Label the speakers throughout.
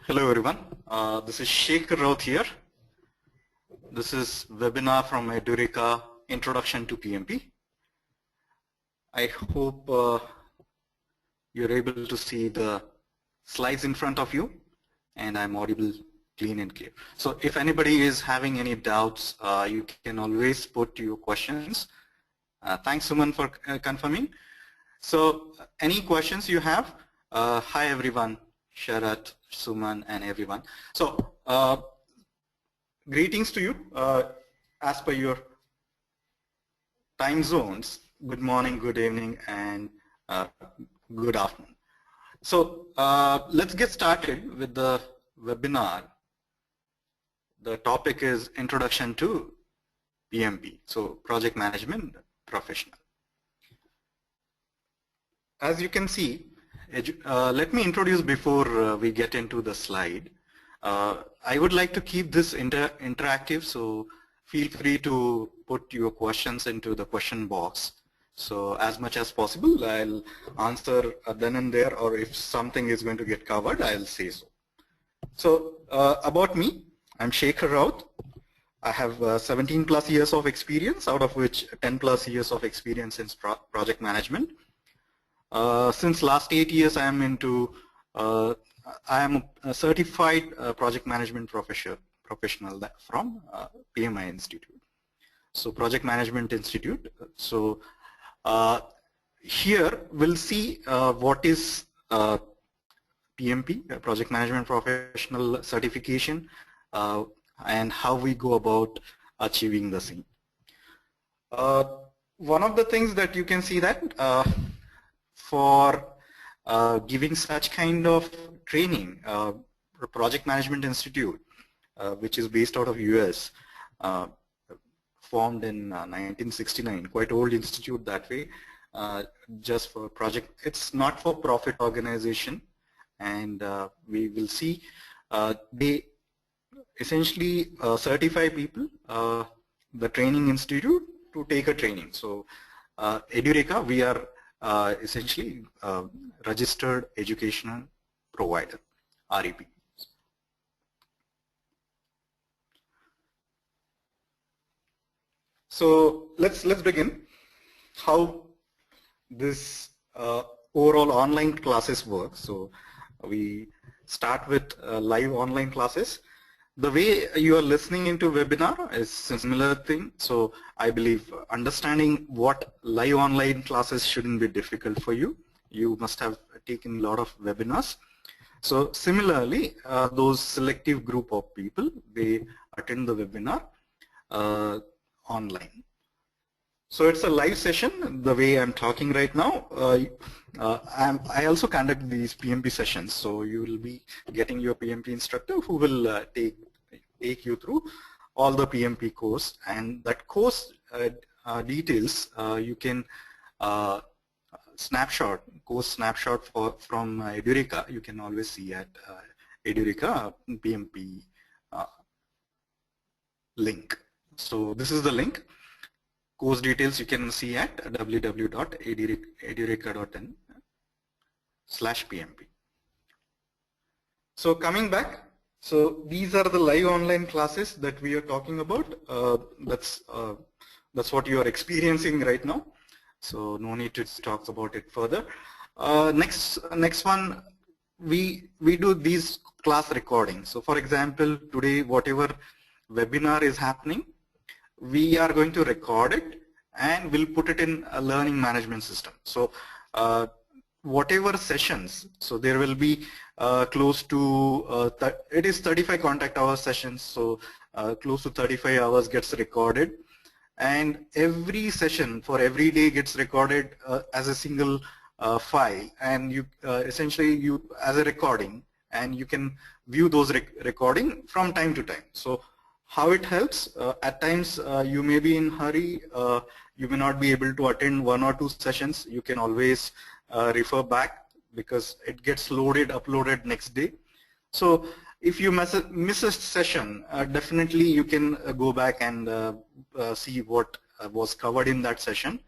Speaker 1: Hello everyone, this is Shekhar Raut here. This is webinar from Edureka, Introduction to PMP. I hope you're able to see the slides in front of you and I'm audible, clean and clear. So if anybody is having any doubts, you can always put your questions. Thanks Suman for confirming. So any questions you have? Hi everyone, Sharat, Suman and everyone. So greetings to you as per your time zones. Good morning, good evening and good afternoon. So let's get started with the webinar. The topic is Introduction to PMP, so Project Management Professional. As you can see, let me introduce before we get into the slide. I would like to keep this interactive, so feel free to put your questions into the question box. So as much as possible, I'll answer then and there, or if something is going to get covered, I'll say so. So about me, I'm Shekhar Raut. I have 17 plus years of experience, out of which 10 plus years of experience in project management. Since last 8 years, I am into, I am a certified project management professional from PMI Institute. So Project Management Institute. So here we'll see what is PMP, Project Management Professional Certification, and how we go about achieving the same. One of the things that you can see that for giving such kind of training, Project Management Institute, which is based out of US, formed in 1969, quite old institute that way, just for project. It's not for profit organization, and we will see they essentially certify people, the training institute, to take a training. So Edureka, we are essentially registered educational provider, REP. So let's begin how this overall online classes work. So we start with live online classes. The way you are listening into webinar is a similar thing. So I believe understanding what live online classes shouldn't be difficult for you. You must have taken a lot of webinars. So similarly, those selective group of people, they attend the webinar online. So it's a live session the way I'm talking right now. I also conduct these PMP sessions, so you will be getting your PMP instructor who will take you through all the PMP course, and that course details you can course snapshot from Edureka. You can always see at Edureka PMP link. So this is the link. Course details you can see at www.edureka.in/PMP. So coming back, so these are the live online classes that we are talking about. That's what you are experiencing right now. So no need to talk about it further. Next one, we do these class recordings. So for example, today whatever webinar is happening, we are going to record it and we'll put it in a learning management system. So whatever sessions, so there will be close to, it is 35 contact hour sessions, so close to 35 hours gets recorded, and every session for every day gets recorded as a single file, and you essentially as a recording, and you can view those recording from time to time. So how it helps, at times you may be in hurry, you may not be able to attend 1 or 2 sessions. You can always refer back because it gets loaded, uploaded next day. So if you miss a session, definitely you can go back and see what was covered in that session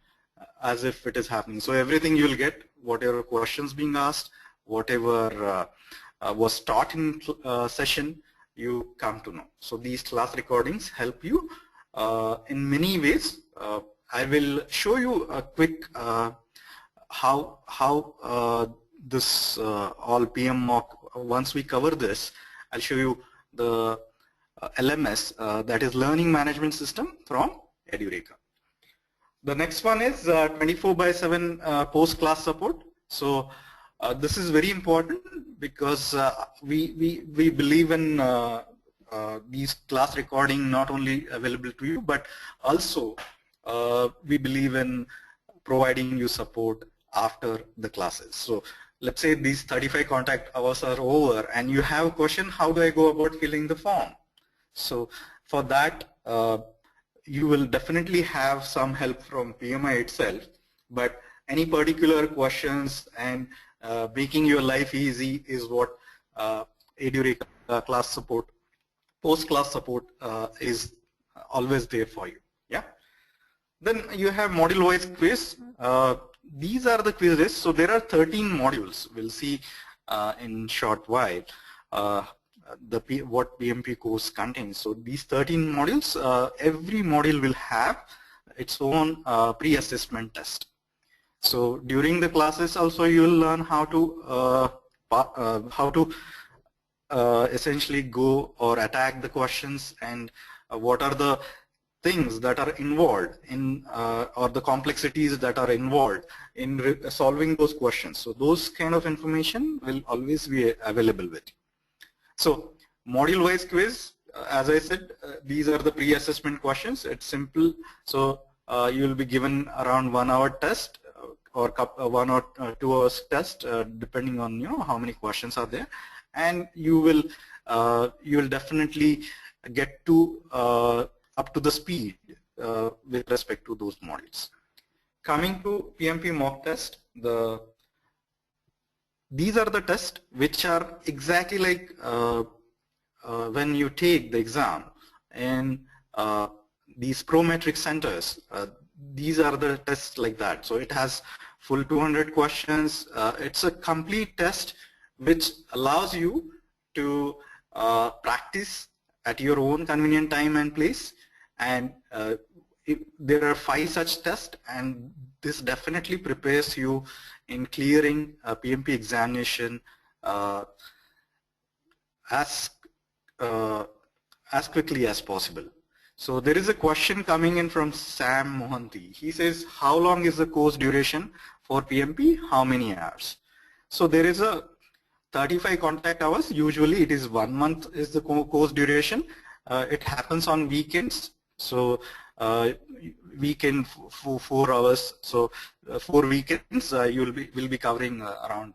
Speaker 1: as if it is happening. So everything you will get, whatever questions being asked, whatever was taught in session, you come to know. So these class recordings help you in many ways. I will show you a quick how this all PMBOK. Once we cover this, I'll show you the LMS, that is Learning Management System from Edureka. The next one is 24/7 post-class support. So this is very important because we believe in these class recording not only available to you, but also we believe in providing you support after the classes. So let's say these 35 contact hours are over and you have a question, how do I go about filling the form? So for that, you will definitely have some help from PMI itself, but any particular questions and making your life easy is what Edureka class support, post-class support is always there for you. Yeah. Then you have module-wise quiz. These are the quizzes. So there are 13 modules. We'll see in short while what PMP course contains. So these 13 modules, every module will have its own pre-assessment test. So during the classes also you will learn how to essentially go or attack the questions and what are the things that are involved in or the complexities that are involved in solving those questions. So those kind of information will always be available with you. So module-wise quiz, as I said, these are the pre-assessment questions. It's simple. So you will be given around 1 hour test or 1 or 2 hours test, depending on how many questions are there, and you will definitely get to up to the speed with respect to those modules. Coming to PMP mock test, these are the tests which are exactly like when you take the exam in these prometric centers. These are the tests like that. So it has full 200 questions. It's a complete test which allows you to practice at your own convenient time and place. And there are 5 such tests, and this definitely prepares you in clearing a PMP examination as quickly as possible. So there is a question coming in from Sam Mohanty. He says, how long is the course duration for PMP? How many hours? So there is a 35 contact hours. Usually it is 1 month is the course duration. It happens on weekends. So weekend for 4 hours. So 4 weekends you will be covering around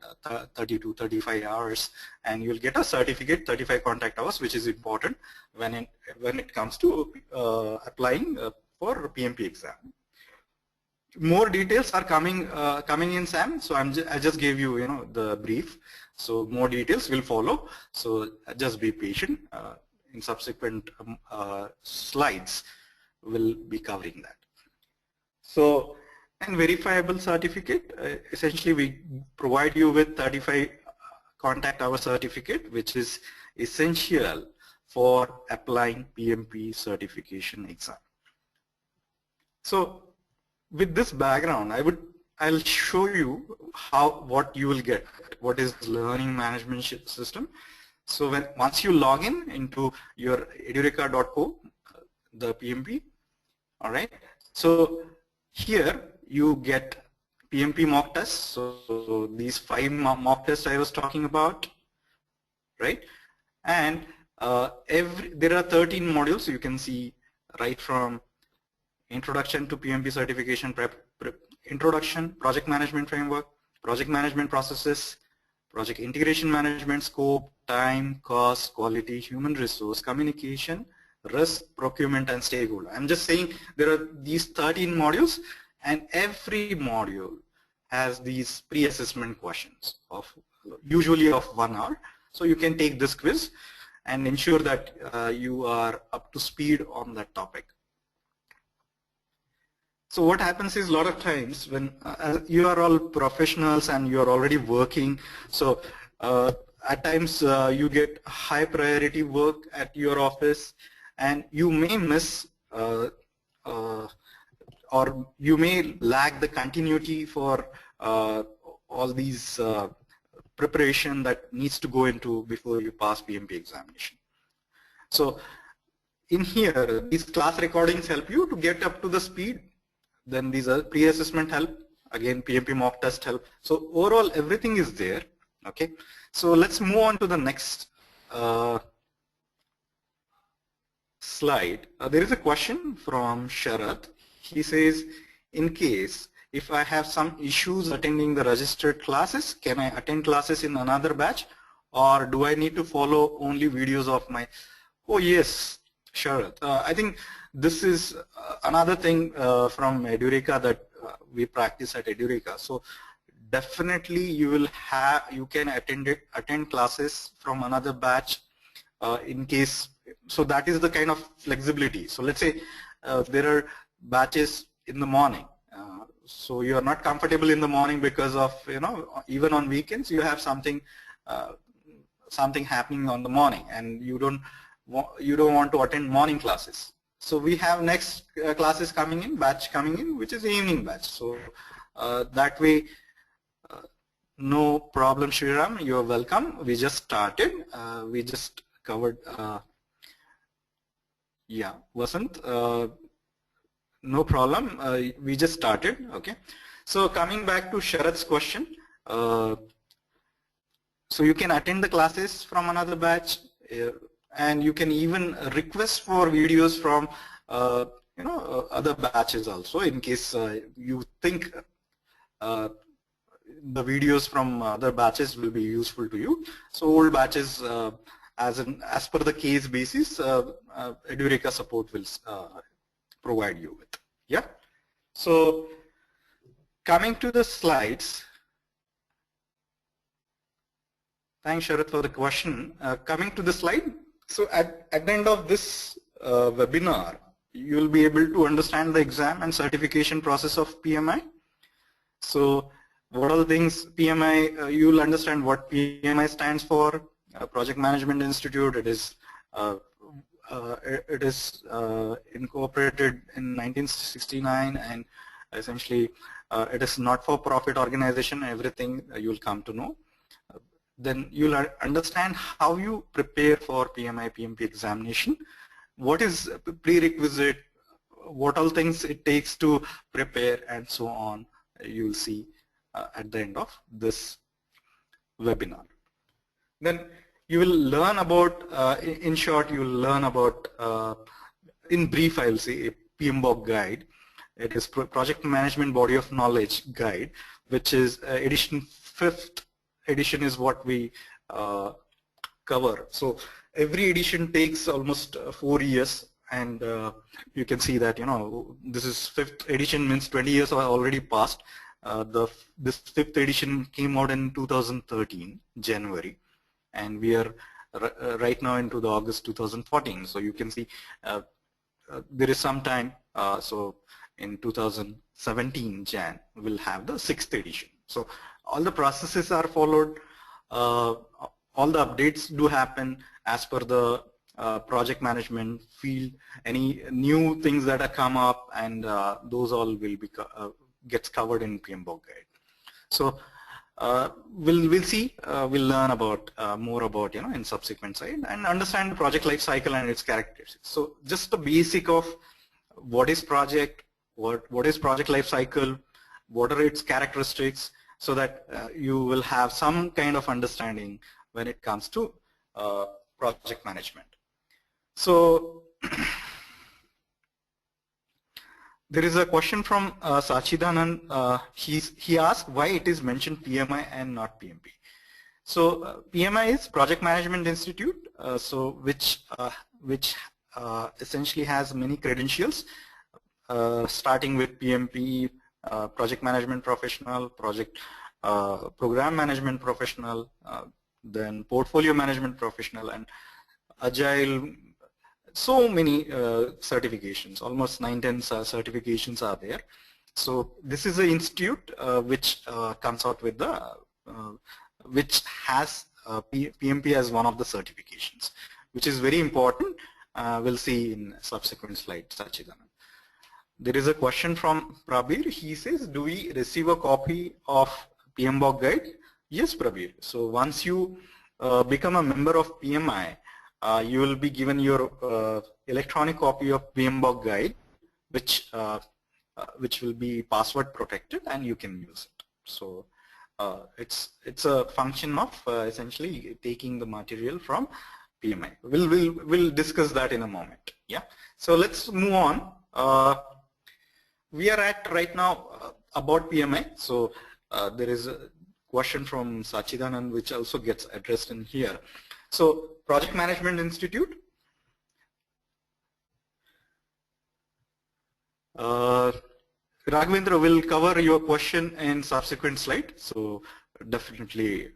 Speaker 1: 30 to 35 hours, and you will get a certificate, 35 contact hours, which is important when it comes to applying for PMP exam. More details are coming in, Sam. So I just gave you the brief. So more details will follow. So just be patient. In subsequent slides, we'll be covering that. So, and verifiable certificate, essentially we provide you with 35 contact hour certificate, which is essential for applying PMP certification exam. So with this background, I'll show you what you will get, what is learning management system. So once you log in into your edureka.co, the PMP, all right. So here you get PMP mock tests. So these 5 mock tests I was talking about, right? And there are 13 modules. You can see right from introduction to PMP certification introduction, project management framework, project management processes, project integration management, scope, time, cost, quality, human resource, communication, risk, procurement, and stakeholder. I'm just saying there are these 13 modules, and every module has these pre-assessment questions of usually of 1 hour. So you can take this quiz and ensure that you are up to speed on that topic. So what happens is a lot of times when you are all professionals and you are already working, so at times you get high priority work at your office, and you may miss or you may lack the continuity for all these preparation that needs to go into before you pass PMP examination. So in here, these class recordings help you to get up to the speed. Then these are pre-assessment help. Again, PMP mock test help. So overall, everything is there. Okay. So let's move on to the next slide. There is a question from Sharath. He says, in case if I have some issues attending the registered classes, can I attend classes in another batch, or do I need to follow only videos of my? Oh yes, Sharath. I think this is another thing from Edureka that we practice at Edureka. So definitely you can attend classes from another batch in case. So that is the kind of flexibility. So let's say there are batches in the morning. So you are not comfortable in the morning because of, even on weekends you have something happening on the morning, and you don't want to attend morning classes. So we have next classes coming in, batch coming in, which is evening batch. So that way, no problem, Shriram. You're welcome. We just started. We just covered. Yeah, Vasant. No problem. We just started. Okay. So coming back to Sharath's question. So you can attend the classes from another batch. And you can even request for videos from other batches also, in case you think the videos from other batches will be useful to you. So old batches, as per the case basis, Edureka support will provide you with. Yeah. So coming to the slides. Thanks, Sharath, for the question. Coming to the slide. So at the end of this webinar, you will be able to understand the exam and certification process of PMI. So what are the things PMI, you will understand what PMI stands for. Project Management Institute, it is incorporated in 1969, and essentially it is not-for-profit organization. Everything you will come to know. Then you'll understand how you prepare for PMI, PMP examination, what is prerequisite, what all things it takes to prepare, and so on. You'll see at the end of this webinar. Then you will learn about, in short, you will learn about, in brief I'll say, a PMBOK guide. It is Project Management Body of Knowledge guide, which is edition 5th edition is what we cover. So every edition takes almost 4 years, and you can see that this is 5th edition, means 20 years have already passed. This 5th edition came out in 2013 January, and we are right now into the August 2014. So you can see there is some time. So in 2017 Jan we'll have the 6th edition. So all the processes are followed, all the updates do happen as per the project management field. Any new things that have come up, and those all will be gets covered in PMBOK guide. So we'll see, we'll learn about more about in subsequent side, and understand the project life cycle and its characteristics. So just the basic of what is project, what is project life cycle, what are its characteristics, so that you will have some kind of understanding when it comes to project management. So there is a question from Sachidanand. He asked why it is mentioned PMI and not PMP. So PMI is Project Management Institute, so which essentially has many credentials, starting with PMP, Project Management Professional, Program Management Professional, then Portfolio Management Professional, and Agile. So many certifications, almost 9-10 certifications are there. So this is an institute which comes out with the, which has PMP as one of the certifications, which is very important. We'll see in subsequent slides, Sachidanand. There is a question from Prabir. He says, do we receive a copy of PMBOK guide? Yes, Prabir. So once you become a member of PMI, you will be given your electronic copy of PMBOK guide, which will be password protected, and you can use it. So it's a function of essentially taking the material from PMI. We'll discuss that in a moment. Yeah. So let's move on. We are at right now about PMI. So there is a question from Sachidanand which also gets addressed in here. So Project Management Institute. Raghavendra will cover your question in subsequent slide. So definitely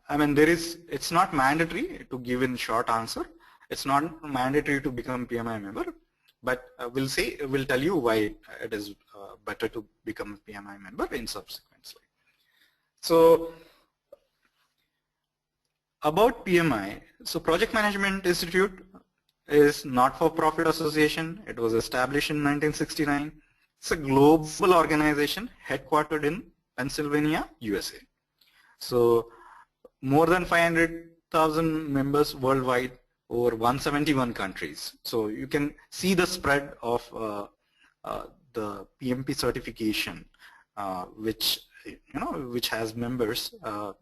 Speaker 1: I mean, it's not mandatory to give in short answer. It's not mandatory to become PMI member, but we'll tell you why it is better to become a PMI member in subsequent slide. So about PMI, so Project Management Institute is not-for-profit association. It was established in 1969. It's a global organization headquartered in Pennsylvania, USA. So more than 500,000 members worldwide, over 171 countries. So you can see the spread of the PMP certification, which has members,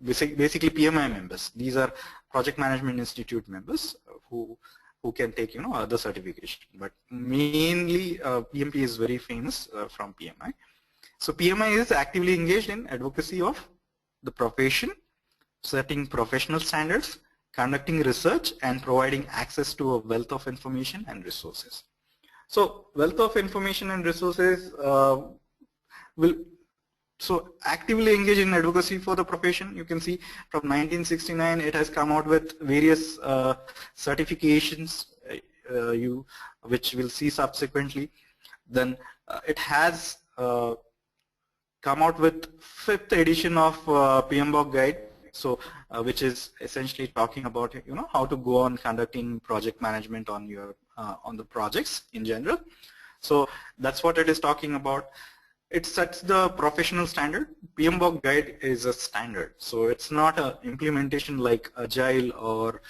Speaker 1: basically PMI members. These are Project Management Institute members who can take other certification, but mainly PMP is very famous from PMI. So PMI is actively engaged in advocacy of the profession, setting professional standards, conducting research, and providing access to a wealth of information and resources. So wealth of information and resources so actively engage in advocacy for the profession. You can see from 1969 it has come out with various certifications which we'll see subsequently. Then it has come out with 5th edition of PMBOK guide, so which is essentially talking about how to go on conducting project management on your on the projects in general. So that's what it is talking about. It sets the professional standard. PMBOK guide is a standard, so it's not an implementation like Agile or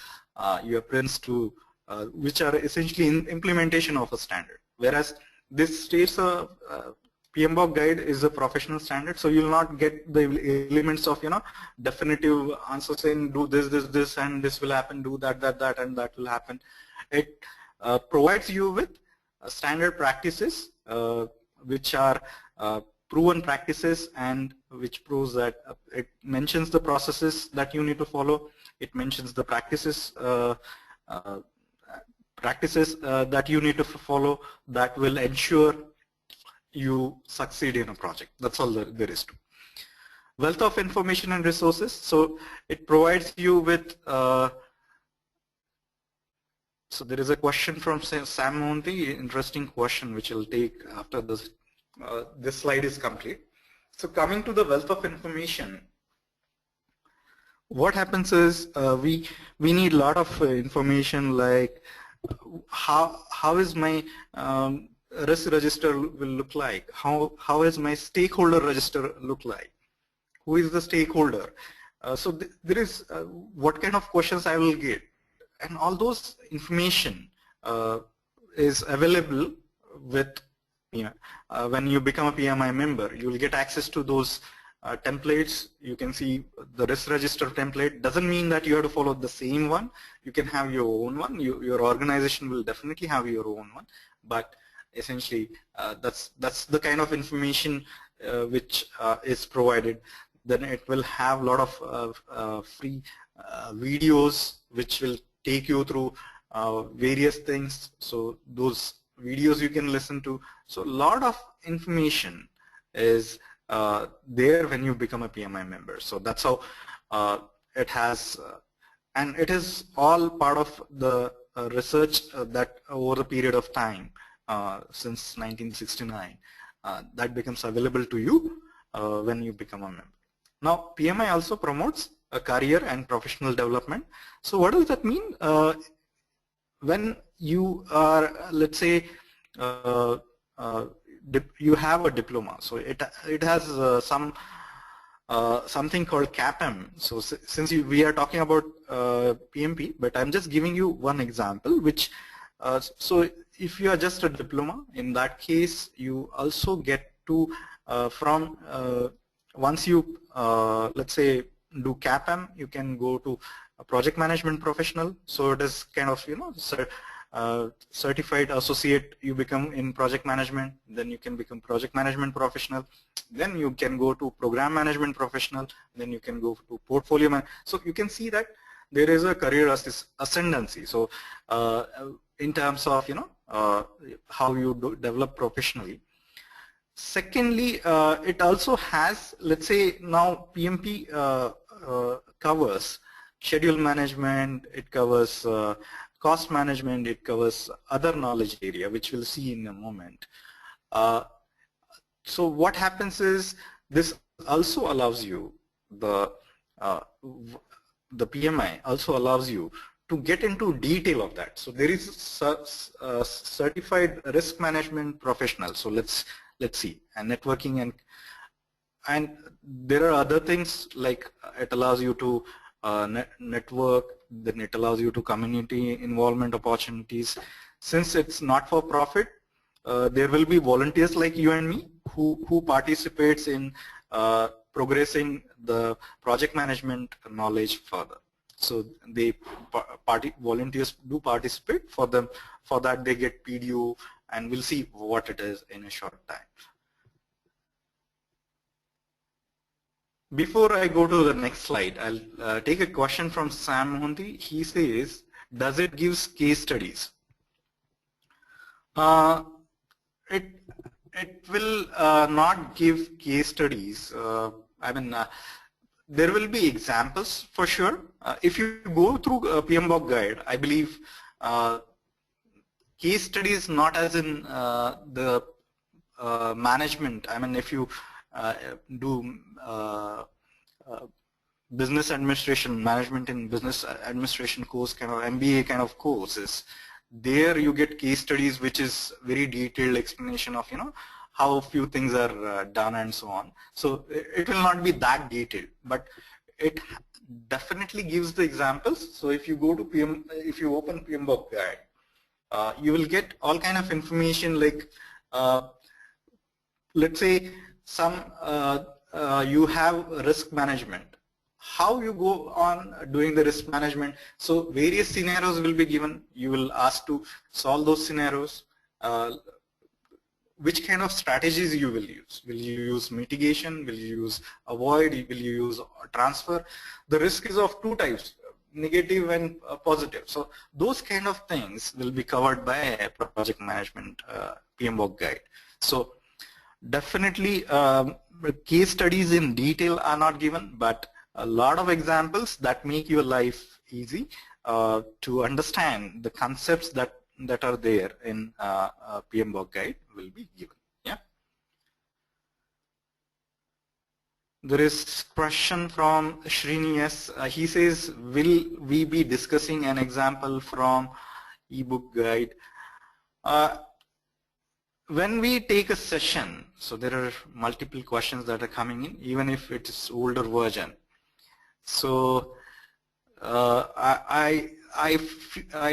Speaker 1: your Prince2, which are essentially implementation of a standard. Whereas this states a PMBOK guide is a professional standard, so you'll not get the elements of definitive answer saying do this, and this will happen, do that, and that will happen. It provides you with standard practices which are proven practices, and which proves that it mentions the processes that you need to follow. It mentions the practices that you need to follow that will ensure you succeed in a project. That's all there is to. Wealth of information and resources. So it provides you with so there is a question from Sam Monty, interesting question which I'll take after this this slide is complete. So coming to the wealth of information, what happens is we need a lot of information, like how is my risk register will look like, how is my stakeholder register look like, who is the stakeholder, so there is what kind of questions I will get, and all those information is available with when you become a PMI member. You will get access to those templates. You can see the risk register template. Doesn't mean that you have to follow the same one. You can have your own one. Your organization will definitely have your own one, but essentially that's the kind of information which is provided. Then it will have a lot of free videos which will take you through various things. So those videos you can listen to. So a lot of information is there when you become a PMI member. So that's how it has, and it is all part of the research that over the period of time since 1969 that becomes available to you when you become a member. Now, PMI also promotes a career and professional development. So what does that mean? When you are, let's say, you have a diploma, so it has something called CAPM. So since we are talking about PMP, but I'm just giving you one example, which so if you are just a diploma, in that case you also get to from once you let's say do CAPM, you can go to a project management professional. So it is kind of, you know, certified associate you become in project management, then you can become project management professional, then you can go to program management professional, then you can go to portfolio man. So you can see that there is a career ascendancy. So in terms of, you know, how you develop professionally. Secondly, it also has, let's say, now PMP covers schedule management, it covers cost management, it covers other knowledge area, which we'll see in a moment. So what happens is this also allows you, the PMI also allows you to get into detail of that. So there is a certified risk management professional. So let's see, and networking, and there are other things like it allows you to network, then it allows you to community involvement opportunities. Since it's not for profit, there will be volunteers like you and me who participates in progressing the project management knowledge further. So they volunteers do participate. For them, for that they get PDO, and we'll see what it is in a short time. Before I go to the next slide, I'll take a question from Sam Mohanty. He says, does it give case studies? It will not give case studies. I mean, there will be examples for sure. If you go through PMBOK guide, I believe case studies not as in the management. I mean, if you do business administration, management in business administration course, kind of MBA kind of courses, there you get case studies, which is very detailed explanation of, you know, how few things are done and so on. So it will not be that detailed, but it definitely gives the examples. So if you go to if you open PMBOK guide, you will get all kind of information like, let's say some you have risk management. How you go on doing the risk management? So various scenarios will be given. You will ask to solve those scenarios. Which kind of strategies you will use? Will you use mitigation? Will you use avoid? Will you use transfer? The risk is of two types, negative and positive. So those kind of things will be covered by a project management PMBOK guide. So definitely case studies in detail are not given, but a lot of examples that make your life easy to understand the concepts that are there in PMBOK guide will be given. Yeah. There is question from Srini S. He says, will we be discussing an example from ebook guide? When we take a session, so there are multiple questions that are coming in, even if it is older version. So I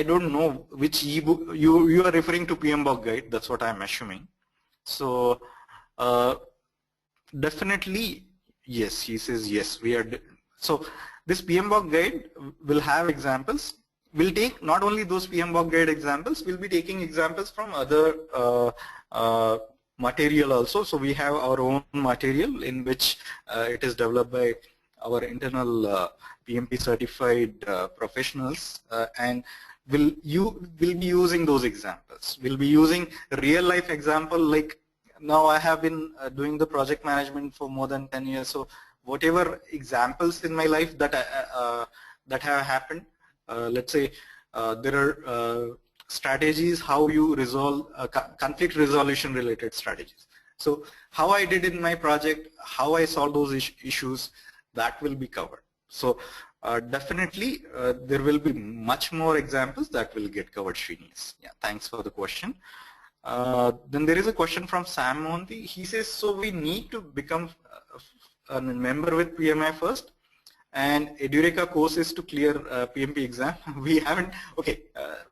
Speaker 1: don't know which ebook you are referring to. PMBOK guide, that's what I'm assuming. So definitely yes, he says yes, we are. So this PMBOK guide will have examples. We'll take not only those PMBOK guide examples, we'll be taking examples from other material also. So we have our own material in which it is developed by our internal PMP certified professionals, and will be using those examples. We'll be using real life example, like now I have been doing the project management for more than 10 years. So whatever examples in my life that that have happened, let's say there are strategies, how you resolve conflict resolution related strategies. So how I did in my project, how I solved those issues, that will be covered. So definitely there will be much more examples that will get covered, Srinivas. Yeah, thanks for the question. Then there is a question from Sam Monti. He says, so we need to become a member with PMI first, and Edureka course is to clear PMP exam. We haven't, okay,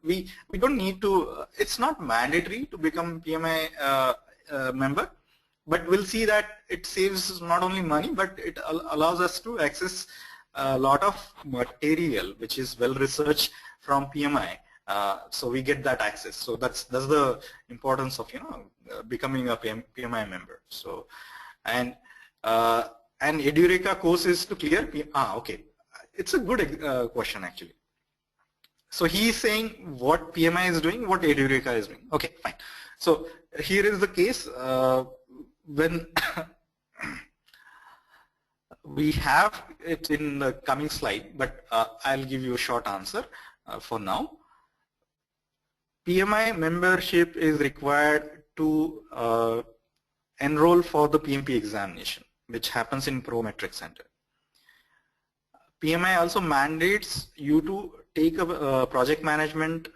Speaker 1: we don't need to, it's not mandatory to become PMI member, but we'll see that it saves not only money, but it allows us to access a lot of material which is well researched from PMI. So we get that access. So that's the importance of becoming a PMI member. So and Edureka course is to clear. Okay, it's a good question actually. So he is saying what PMI is doing, what Edureka is doing. Okay, fine. So here is the case when we have it in the coming slide, but I'll give you a short answer for now. PMI membership is required to enroll for the PMP examination, which happens in Prometric Center. PMI also mandates you to take a project management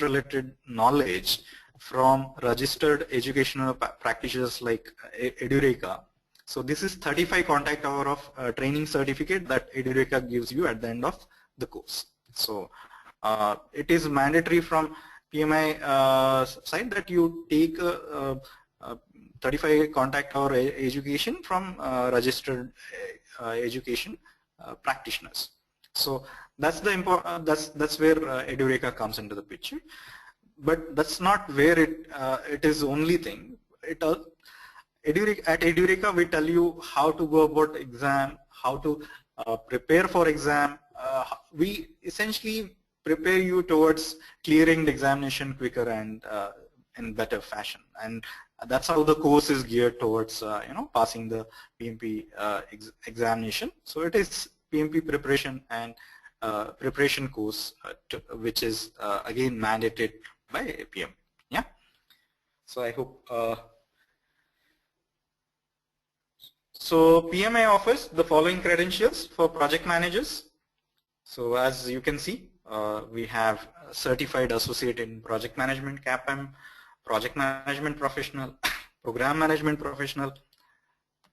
Speaker 1: related knowledge from registered educational practitioners like Edureka. So this is 35 contact hour of training certificate that Edureka gives you at the end of the course. So it is mandatory from PMI side that you take 35 contact hour education from registered education practitioners. So that's the important. That's where Edureka comes into the picture. But that's not where it is only thing. At Edureka we tell you how to go about exam, how to prepare for exam. We essentially prepare you towards clearing the examination quicker and in better fashion, and that's how the course is geared towards passing the PMP examination. So it is PMP preparation and preparation course which is again mandated by PM. Yeah. So I hope. So PMI offers the following credentials for project managers. So as you can see, we have certified associate in project management, CAPM, project management professional, program management professional,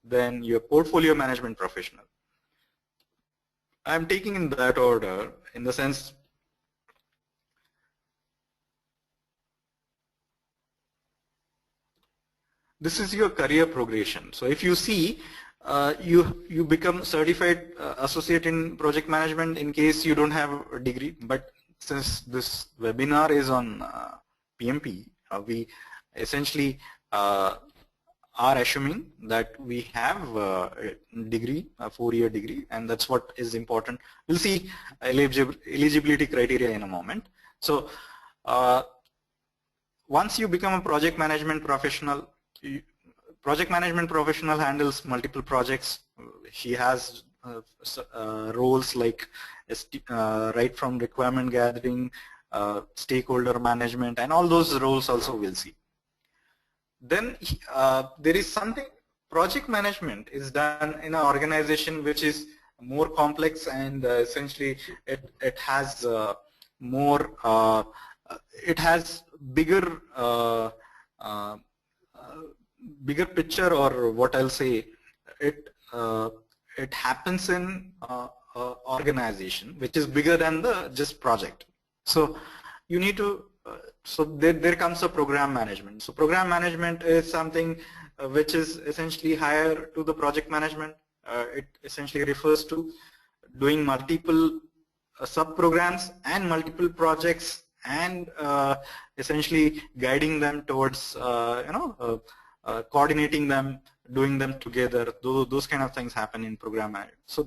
Speaker 1: then your portfolio management professional. I'm taking in that order in the sense this is your career progression. So if you see you become certified associate in project management in case you don't have a degree, but since this webinar is on PMP, we essentially are assuming that we have a degree, a 4-year degree, and that's what is important. We'll see eligibility criteria in a moment. So once you become a project management professional, handles multiple projects. She has roles like right from requirement gathering, stakeholder management, and all those roles also we'll see. Then there is something, project management is done in an organization which is more complex, and essentially it has more, it has bigger bigger picture, or what I'll say, it happens in organization which is bigger than the just project. So you need to so there comes a program management. So program management is something which is essentially higher to the project management. It essentially refers to doing multiple sub-programs and multiple projects, and essentially guiding them towards coordinating them, doing them together. Those kind of things happen in program management. So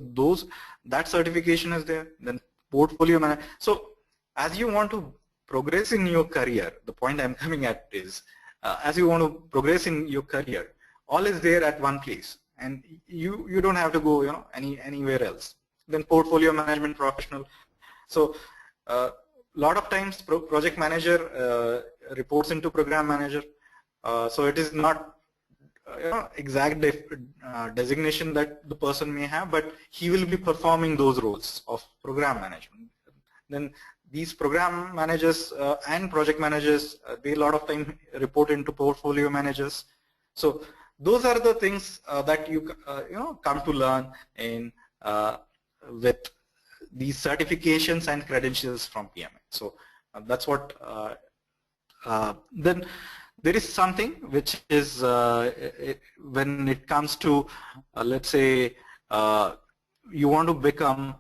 Speaker 1: that certification is there. Then portfolio management. So as you want to progress in your career, the point I'm coming at is, as you want to progress in your career, all is there at one place, and you don't have to go anywhere else. Then portfolio management professional. So lot of times project manager reports into program manager. So it is not exact designation that the person may have, but he will be performing those roles of program management. Then these program managers and project managers, they a lot of time report into portfolio managers. So those are the things that you come to learn in with these certifications and credentials from PMI. So that's what. Then there is something which is when it comes to let's say you want to become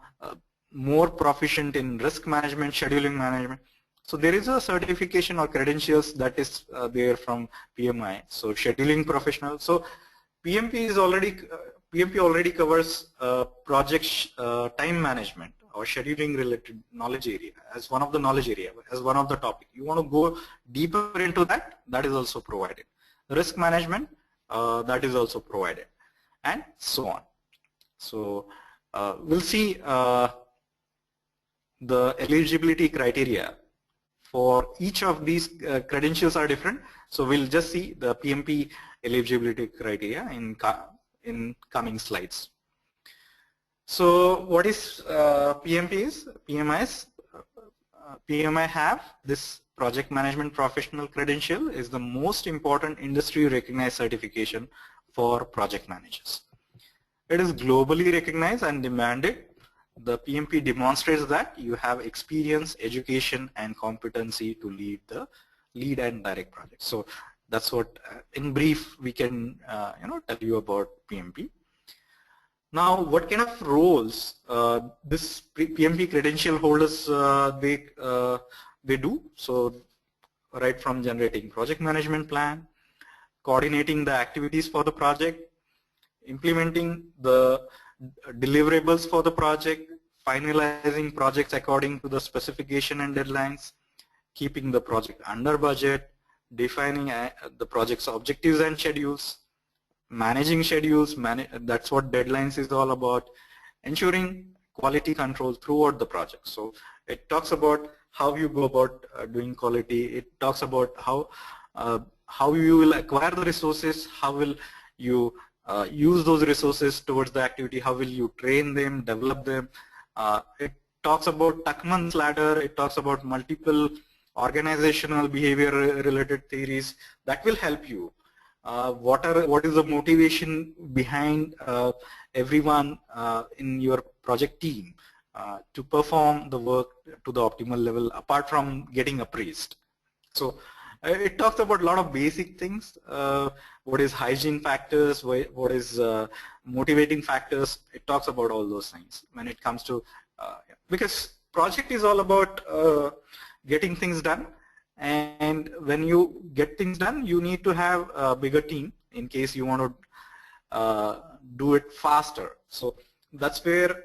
Speaker 1: more proficient in risk management, scheduling management. So there is a certification or credentials that is there from PMI. So scheduling professional. So PMP already covers project time management or scheduling related knowledge area as one of the knowledge area, as one of the topic. You want to go deeper into that, that is also provided. Risk management, that is also provided, and so on. So we'll see the eligibility criteria for each of these credentials are different. So we'll just see the PMP eligibility criteria in coming slides. So what is PMP is? PMI have this project management professional credential is the most important industry recognized certification for project managers. It is globally recognized and demanded. The PMP demonstrates that you have experience, education, and competency to lead and direct projects. So that's what, in brief, we can tell you about PMP. Now, what kind of roles this PMP credential holders they do? So, right from generating project management plan, coordinating the activities for the project, implementing the deliverables for the project, finalizing projects according to the specification and deadlines, keeping the project under budget, defining the project's objectives and schedules, managing schedules, that's what deadlines is all about, ensuring quality control throughout the project. So it talks about how you go about doing quality. It talks about how you will acquire the resources, how will you use those resources towards the activity, how will you train them, develop them. It talks about Tuckman's ladder, it talks about multiple organizational behavior related theories that will help you. What is the motivation behind everyone in your project team to perform the work to the optimal level apart from getting appraised. So it talks about a lot of basic things. What is hygiene factors, what is motivating factors. It talks about all those things when it comes to, because project is all about getting things done, and when you get things done you need to have a bigger team in case you want to do it faster. So that's where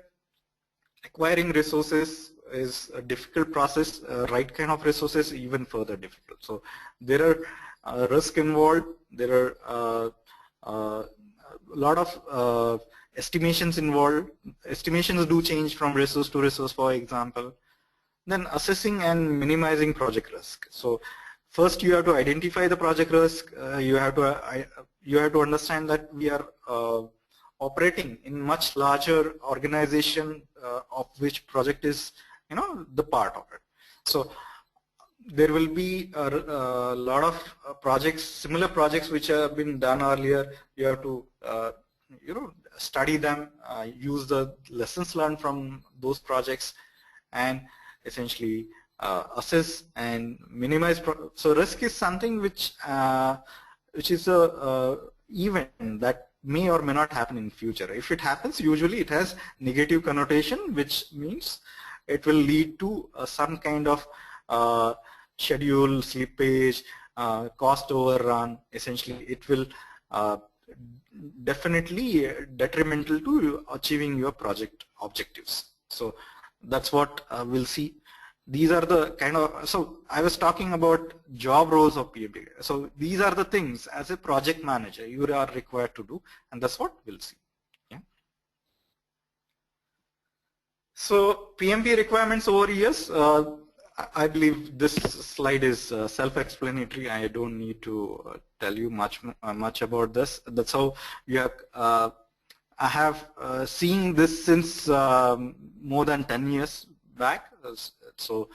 Speaker 1: acquiring resources is a difficult process, right kind of resources even further difficult. So there are risk involved, there are a lot of estimations involved. Estimations do change from resource to resource, for example. Then assessing and minimizing project risk. So first you have to identify the project risk. You have to understand that we are operating in much larger organization of which project is the part of it. So there will be a lot of projects, similar projects which have been done earlier. You have to study them, use the lessons learned from those projects, and essentially assess and minimize. So risk is something which is a event that may or may not happen in future. If it happens, usually it has negative connotation, which means it will lead to some kind of schedule slippage, cost overrun. Essentially, it will definitely detrimental to achieving your project objectives. So that's what we'll see. These are the kind of, so I was talking about job roles of PMP. So these are the things as a project manager you are required to do, and that's what we'll see. Yeah. So PMP requirements over years, I believe this slide is self-explanatory. I don't need to tell you much about this. That's how you have. I have seen this since more than 10 years back. So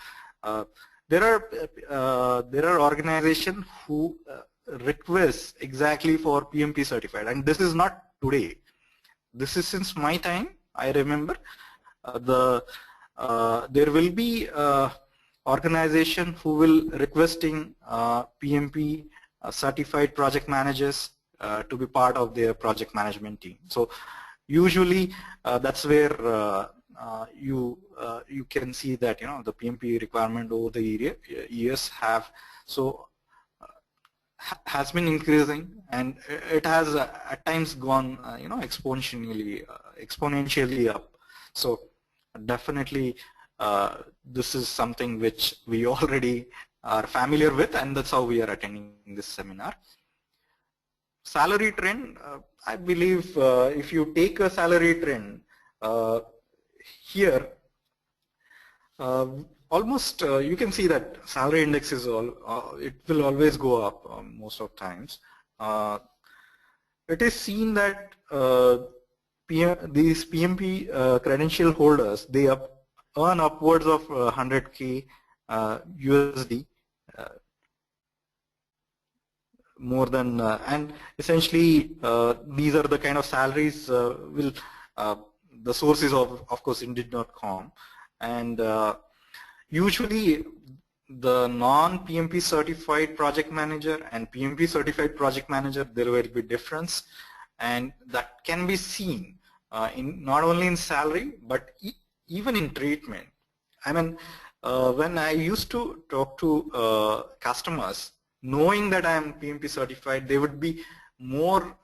Speaker 1: there are organizations who request exactly for PMP certified, and this is not today. This is since my time. I remember there will be organization who will requesting PMP certified project managers to be part of their project management team. So usually that's where you can see that the PMP requirement over the years has been increasing, and it has at times gone exponentially up. So definitely this is something which we already are familiar with, and that's how we are attending this seminar. Salary trend, I believe if you take a salary trend here, almost you can see that salary index is it will always go up most of times. It is seen that these PMP credential holders, they earn upwards of 100K USD more than, and essentially these are the kind of salaries the sources of course Indeed.com, and usually the non-PMP certified project manager and PMP certified project manager, there will be difference, and that can be seen in not only in salary but even in treatment. I mean, when I used to talk to customers, knowing that I am PMP certified, they would be more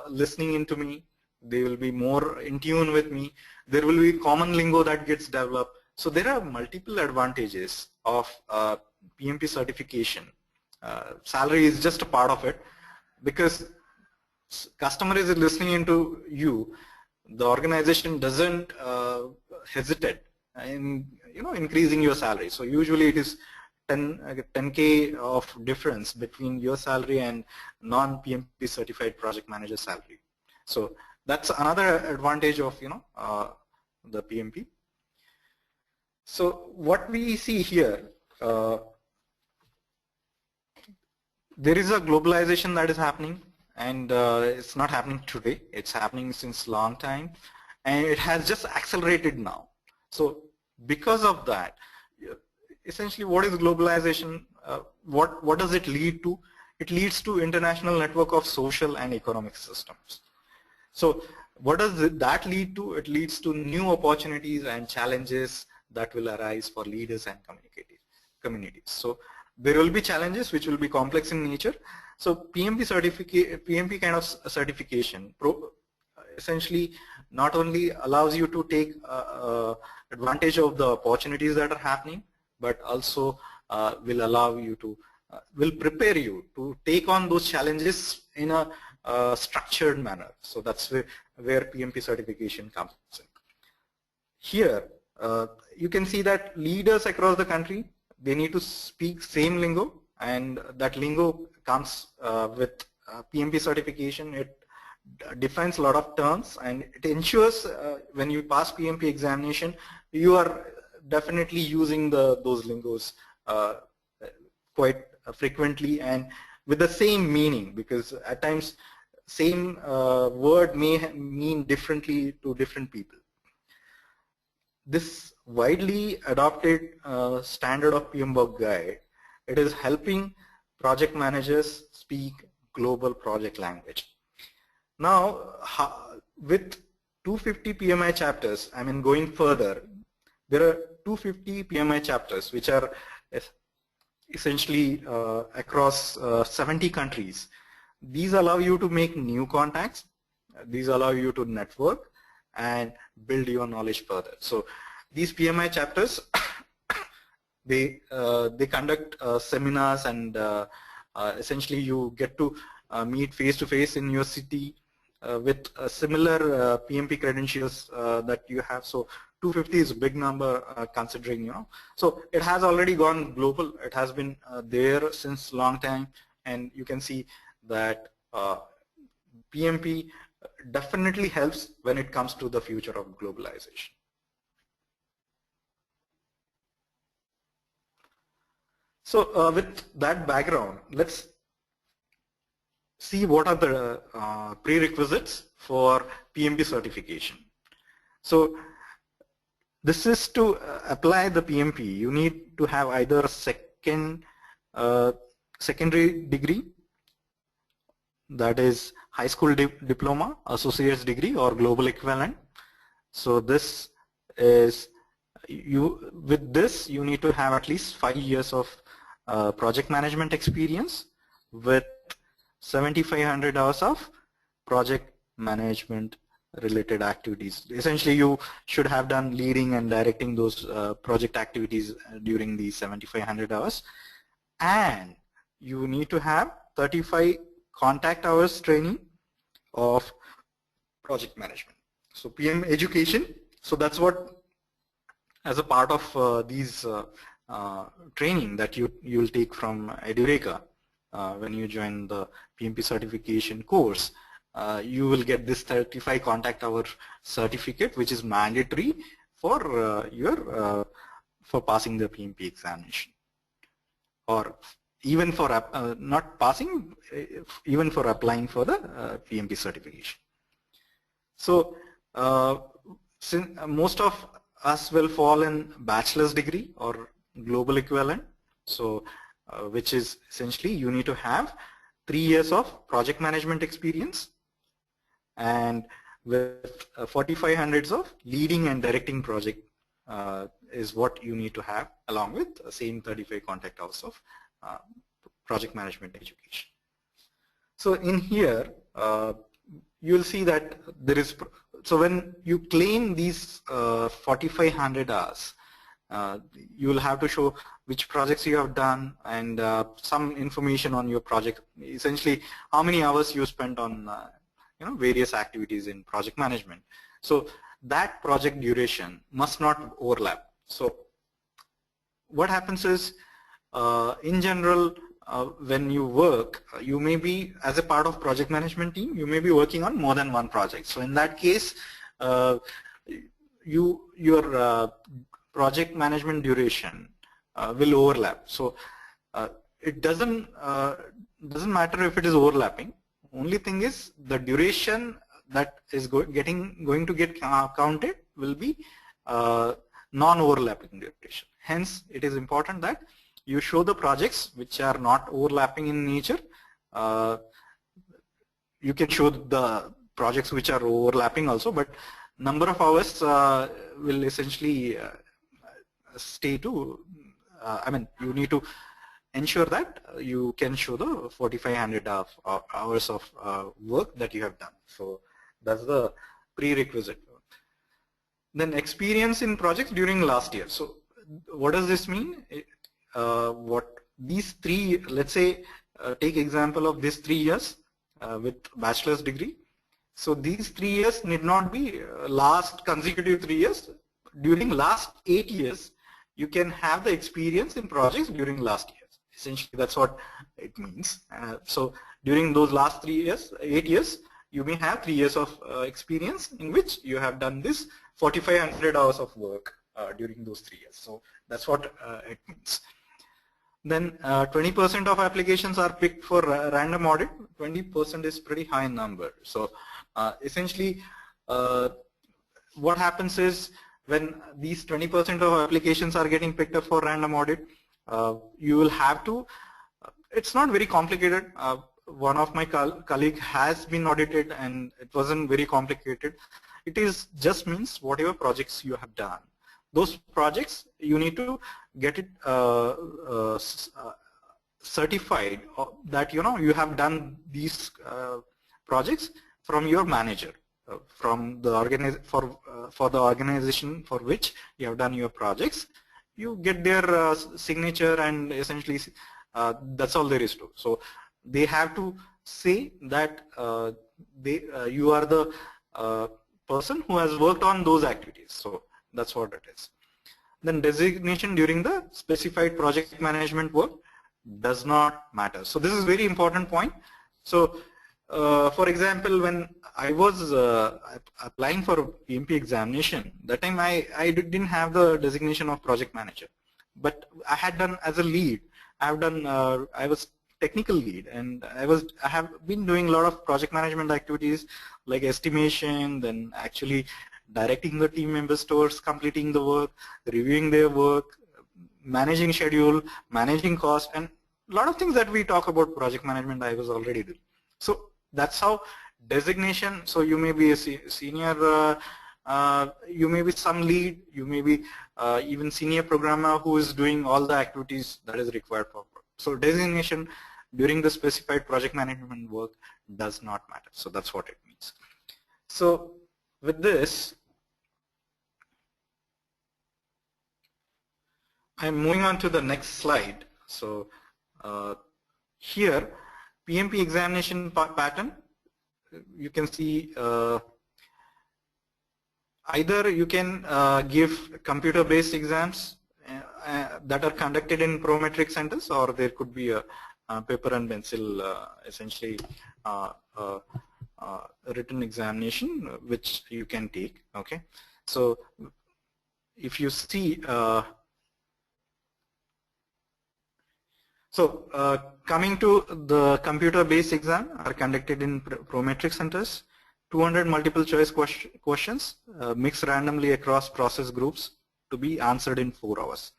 Speaker 1: listening into me. They will be more in tune with me. There will be common lingo that gets developed. So there are multiple advantages of PMP certification. Salary is just a part of it, because customer is listening into you. The organization doesn't hesitate in increasing your salary. So usually it is 10K of difference between your salary and non-PMP certified project manager salary. So that's another advantage of the PMP. So what we see here, there is a globalization that is happening, and it's not happening today. It's happening since long time, and it has just accelerated now. So because of that, essentially, what is globalization? What does it lead to? It leads to international network of social and economic systems. So what does that lead to? It leads to new opportunities and challenges that will arise for leaders and communities. So there will be challenges which will be complex in nature. So PMP kind of certification essentially not only allows you to take advantage of the opportunities that are happening, but also will allow you to, will prepare you to take on those challenges in a structured manner. So that's where PMP certification comes in. Here, you can see that leaders across the country, they need to speak same lingo, and that lingo comes with PMP certification. It defines a lot of terms, and it ensures when you pass PMP examination, you are definitely using those lingos quite frequently and with the same meaning, because at times same word may mean differently to different people. This widely adopted standard of PMBOK guide, it is helping project managers speak global project language. Now, with 250 PMI chapters, I mean going further, there are 250 PMI chapters which are essentially across 70 countries. These allow you to make new contacts. These allow you to network and build your knowledge further. So these PMI chapters, they conduct seminars, and essentially you get to meet face to face in your city with similar PMP credentials that you have. So 250 is a big number considering, you know. So it has already gone global. It has been there since long time, and you can see that PMP definitely helps when it comes to the future of globalization. So with that background, let's see what are the prerequisites for PMP certification. So this is to apply the PMP. You need to have either a secondary degree, that is high school diploma, associate's degree, or global equivalent. So this is with this you need to have at least 5 years of project management experience with 7,500 hours of project management related activities. Essentially, you should have done leading and directing those project activities during these 7,500 hours, and you need to have 35 contact hours training of project management. So PM education, so that's what, as a part of these training that you will take from Edureka when you join the PMP certification course, you will get this 35 contact hour certificate, which is mandatory for for passing the PMP examination, or even for not passing, even for applying for the PMP certification. So since most of us will fall in bachelor's degree or global equivalent, so which is essentially you need to have 3 years of project management experience, and with 4,500 of leading and directing project is what you need to have, along with the same 35 contact hours of project management education. So in here you will see that there is, so when you claim these 4,500 hours, you will have to show which projects you have done and some information on your project, essentially how many hours you spent on various activities in project management. So that project duration must not overlap. So what happens is, in general, when you work, you may be, as a part of project management team, you may be working on more than one project. So in that case, your project management duration will overlap. So it doesn't matter if it is overlapping. Only thing is the duration that is going to get counted will be non-overlapping duration. Hence, it is important that you show the projects which are not overlapping in nature. You can show the projects which are overlapping also, but number of hours will essentially stay to, you need to ensure that you can show the 4,500 hours of work that you have done. So that's the prerequisite. Then experience in projects during last year. So what does this mean? What these three, let's say, take example of these 3 years with bachelor's degree. So these 3 years need not be last consecutive 3 years. During last 8 years, you can have the experience in projects during last years. Essentially, that's what it means. So during those last 3 years, 8 years, you may have 3 years of experience in which you have done this 4,500 hours of work during those 3 years. So that's what it means. Then 20% of applications are picked for random audit. 20% is pretty high number. So essentially, what happens is, when these 20% of applications are getting picked up for random audit, you will have to, it's not very complicated. One of my colleague has been audited and it wasn't very complicated. It is just means whatever projects you have done, those projects you need to get it certified that you have done these projects from your manager, from the for the organization for which you have done your projects. You get their signature, and essentially that's all there is to. So they have to say that you are the person who has worked on those activities. So That's what it is. Then designation during the specified project management work does not matter. So this is very important point. So for example, when I was applying for PMP examination, that time I didn't have the designation of project manager, but I had done as a lead. I was technical lead, and I have been doing a lot of project management activities like estimation, then actually directing the team members towards completing the work, reviewing their work, managing schedule, managing cost, and a lot of things that we talk about project management I was already doing. So that's how designation, so you may be a senior, you may be some lead, you may be even senior programmer who is doing all the activities that is required for. So designation during the specified project management work does not matter. So that's what it means. So with this, I'm moving on to the next slide. So here, PMP examination pattern, you can see either you can give computer-based exams that are conducted in prometric centers, or there could be a paper and pencil essentially written examination which you can take. Okay, so if you see coming to the computer-based exam are conducted in prometric centers, 200 multiple choice questions mixed randomly across process groups to be answered in 4 hours.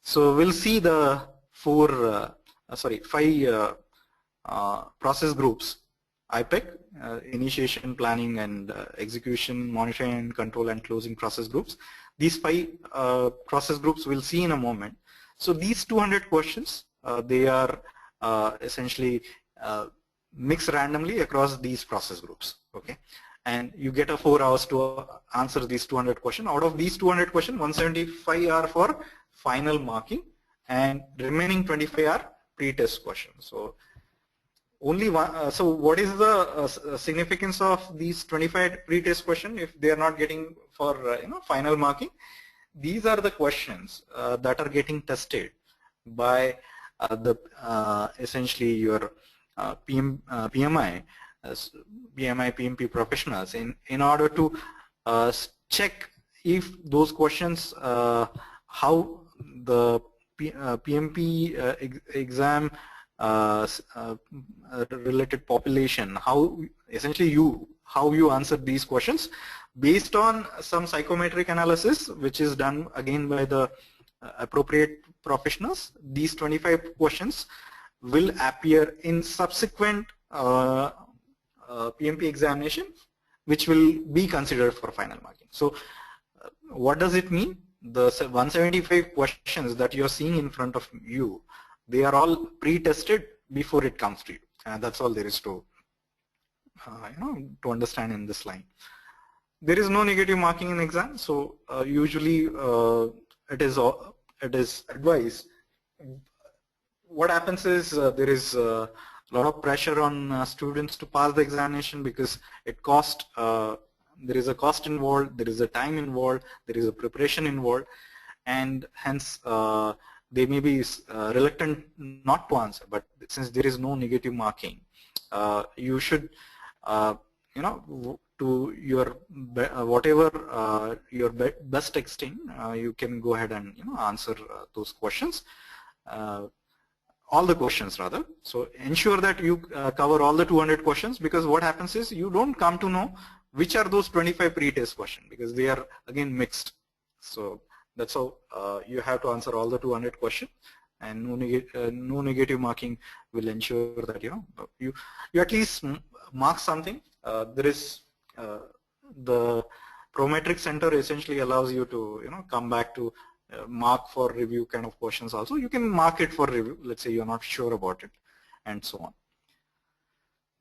Speaker 1: So we'll see the 5 process groups: IPEC, initiation, planning, and execution, monitoring and control, and closing process groups. These 5 process groups we'll see in a moment. So these 200 questions, they are essentially mixed randomly across these process groups. Okay, and you get a 4 hours to answer these 200 questions. Out of these 200 questions, 175 are for final marking, and remaining 25 are pre-test questions. So only one. So what is the significance of these 25 pre-test questions if they are not getting for final marking? These are the questions that are getting tested by essentially your PMI, PMP professionals in order to check if those questions, how the PMP exam related population, how essentially how you answer these questions based on some psychometric analysis which is done again by the appropriate professionals. These 25 questions will appear in subsequent PMP examination, which will be considered for final marking. So what does it mean? The 175 questions that you're seeing in front of you, they are all pre-tested before it comes to you, and that's all there is to to understand in this line. There is no negative marking in exam, so usually it is advised. What happens is there is a lot of pressure on students to pass the examination because it costs. There is a cost involved, there is a time involved, there is a preparation involved, and hence they may be reluctant not to answer. But since there is no negative marking, you should to your whatever your best extent, you can go ahead and answer those questions, all the questions rather. So ensure that you cover all the 200 questions, because what happens is you don't come to know which are those 25 pre-test questions, because they are again mixed. So that's how you have to answer all the 200 questions, and no negative marking will ensure that you at least mark something. There is the Prometric Center essentially allows you to come back to mark for review kind of questions also. You can mark it for review, let's say you're not sure about it, and so on.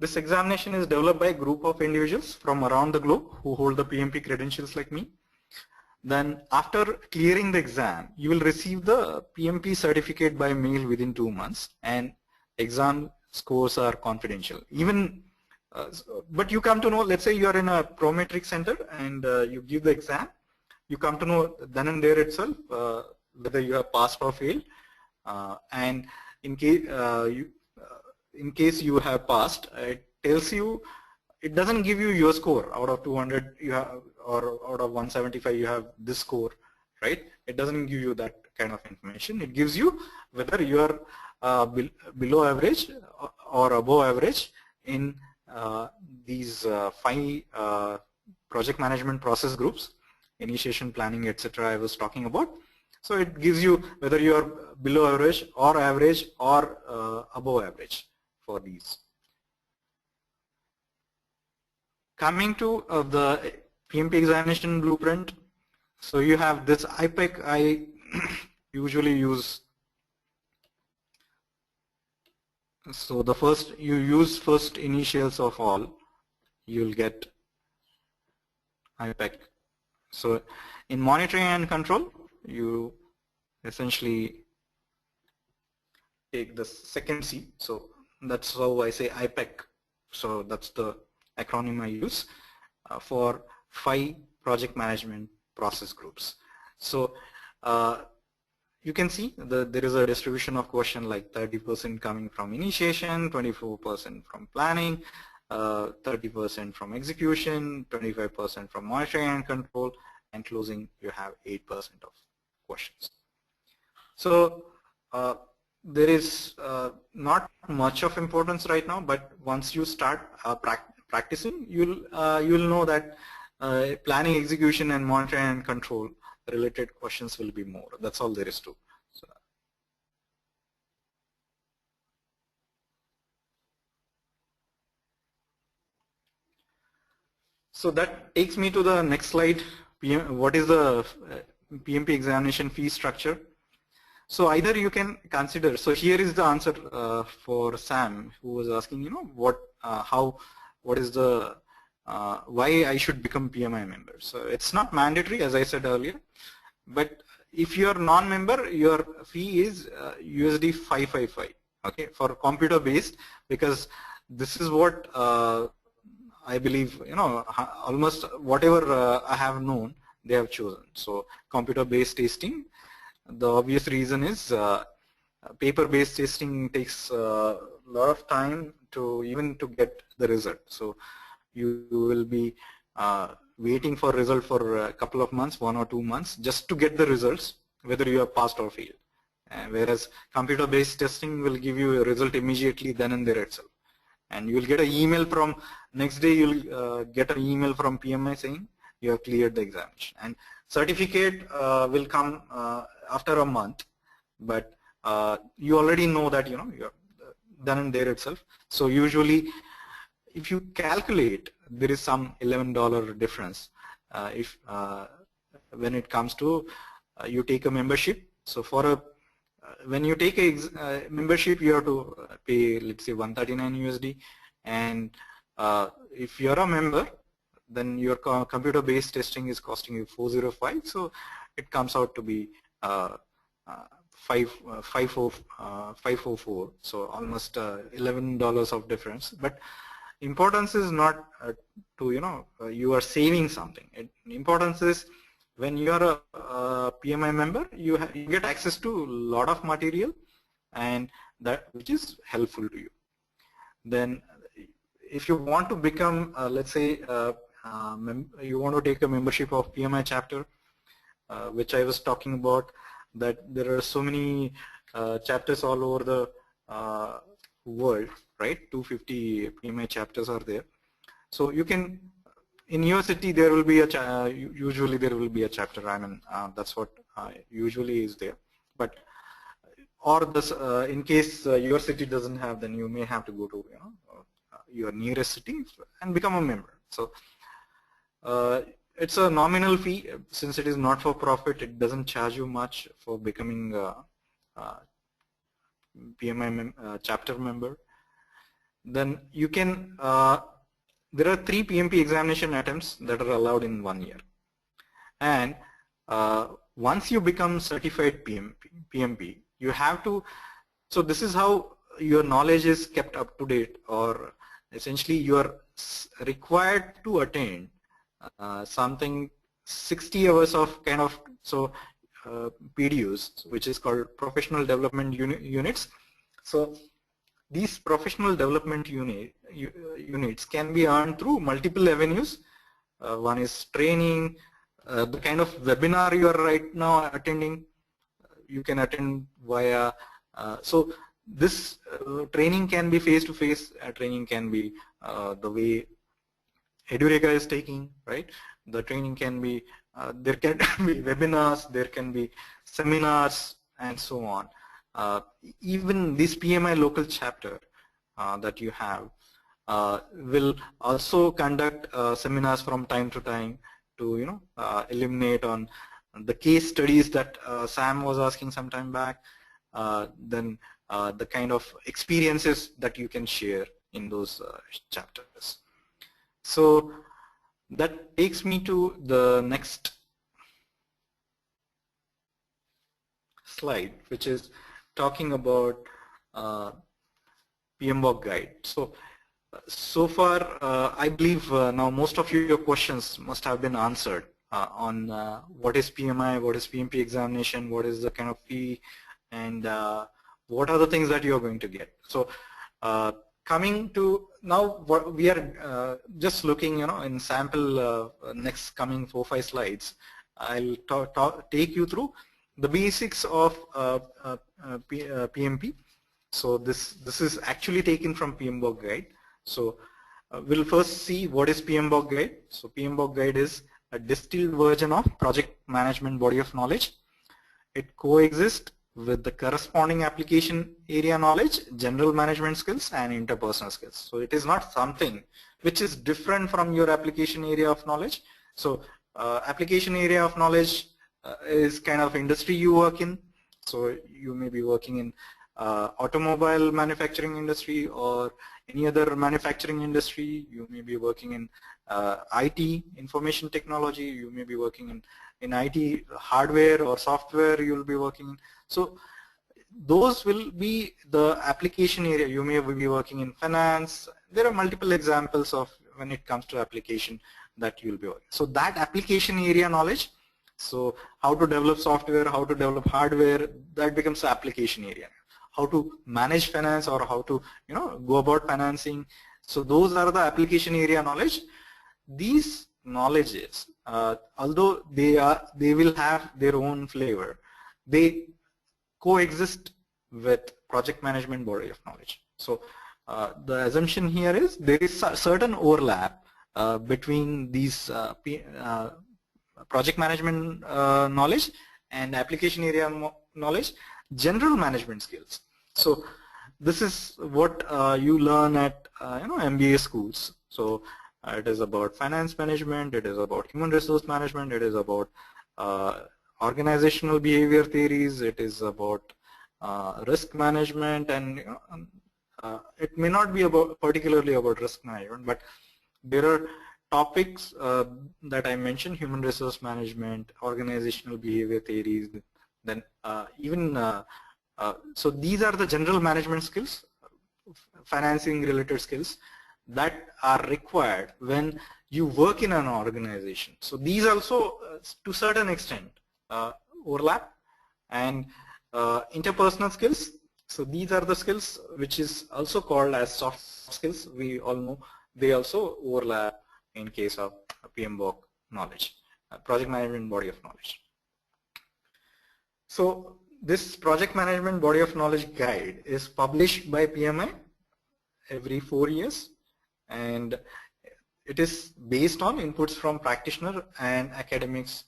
Speaker 1: This examination is developed by a group of individuals from around the globe who hold the PMP credentials like me. Then after clearing the exam, you will receive the PMP certificate by mail within 2 months, and exam scores are confidential. Even but you come to know, let's say you are in a Prometric Center and you give the exam, you come to know then and there itself whether you have passed or failed, and in case you have passed, it tells you, it doesn't give you your score out of 200 you have, or out of 175 you have this score, right? It doesn't give you that kind of information. It gives you whether you are below average or above average in these 5 project management process groups, initiation, planning, etc. I was talking about. So it gives you whether you are below average or above average for these. Coming to the PMP Examination Blueprint, so you have this IPEC. I usually use, so the first, you use first initials of all, you'll get IPEC. So in monitoring and control, you essentially take the second C, so that's how I say IPEC. So that's the acronym I use for 5 project management process groups. So you can see there is a distribution of question, like 30% coming from initiation, 24% from planning, 30% from execution, 25% from monitoring and control, and closing you have 8% of questions. So there is not much of importance right now, but once you start practicing, you'll know that planning, execution, and monitoring and control related questions will be more. That's all there is to. So that takes me to the next slide. What is the PMP examination fee structure? So either you can consider, so here is the answer for Sam, who was asking, what is the, why I should become PMI member. So it's not mandatory, as I said earlier, but if you are non-member, your fee is USD 555, okay, for computer based, because this is what I believe, almost whatever I have known, they have chosen. So computer-based testing, the obvious reason is paper-based testing takes a lot of time to get the result. So you will be waiting for result for a couple of months, 1 or 2 months, just to get the results, whether you have passed or failed. Whereas computer-based testing will give you a result immediately then and there itself. And you will get an email from, next day you'll get an email from PMI saying you have cleared the examination. And certificate will come after a month, but you already know that you're done and there itself. So usually if you calculate, there is some $11 difference if when it comes to you take a membership. So for a when you take a membership, you have to pay, let's say, 139 USD, and if you're a member, then your computer-based testing is costing you 405. So it comes out to be 504. So almost $11 of difference. But importance is not to you are saving something. Importance is when you are a PMI member, you get access to a lot of material, and that which is helpful to you. Then if you want to become, let's say, you want to take a membership of PMI chapter, which I was talking about, that there are so many chapters all over the world, right? 250 PMI chapters are there. So you can, in your city there will be a, usually there will be a chapter, I mean that's what usually is there. But or this, in case your city doesn't have, then you may have to go to your nearest city and become a member. So it's a nominal fee. Since it is not for profit, it doesn't charge you much for becoming PMI chapter member. Then you can, there are 3 PMP examination attempts that are allowed in 1 year. And once you become certified PMP, you have to, so this is how your knowledge is kept up to date, or essentially you are required to attain something 60 hours of kind of PDUs, which is called professional development units. So these professional development units can be earned through multiple avenues. One is training, the kind of webinar you are right now attending, you can attend via, so this training can be face-to-face, training can be the way Edureka is taking, right? The training can be, there can be webinars, there can be seminars, and so on. Even this PMI local chapter that you have will also conduct seminars from time to time to eliminate on the case studies that Sam was asking some time back, then the kind of experiences that you can share in those chapters. So that takes me to the next slide, which is talking about PMBOK guide. So far, I believe now most of your questions must have been answered on what is PMI, what is PMP examination, what is the kind of fee, and what are the things that you are going to get. So coming to now, we are just looking, in sample next coming 4-5 slides. I'll take you through the basics of PMP. So this is actually taken from PMBOK guide. So we'll first see what is PMBOK guide. So PMBOK guide is a distilled version of project management body of knowledge. It coexists with the corresponding application area knowledge, general management skills, and interpersonal skills. So it is not something which is different from your application area of knowledge. So application area of knowledge is kind of industry you work in. So you may be working in automobile manufacturing industry or any other manufacturing industry. You may be working in IT, information technology. You may be working in IT hardware or software you'll be working in. So those will be the application area. You may be working in finance. There are multiple examples of when it comes to application that you'll be working. So that application area knowledge, so how to develop software, how to develop hardware, that becomes the application area. How to manage finance or how to go about financing. So those are the application area knowledge. These knowledges, although they will have their own flavor, they coexist with project management body of knowledge. So the assumption here is there is a certain overlap between these project management knowledge and application area knowledge, general management skills. So this is what you learn at MBA schools. So it is about finance management, it is about human resource management, it is about organizational behavior theories, it is about risk management, and it may not be about particularly about risk management, but there are topics that I mentioned: human resource management, organizational behavior theories, then even so these are the general management skills, financing related skills that are required when you work in an organization. So these also to certain extent overlap. And interpersonal skills, so these are the skills which is also called as soft skills. We all know they also overlap in case of PMBOK knowledge, project management body of knowledge. So this project management body of knowledge guide is published by PMI every 4 years, and it is based on inputs from practitioner and academics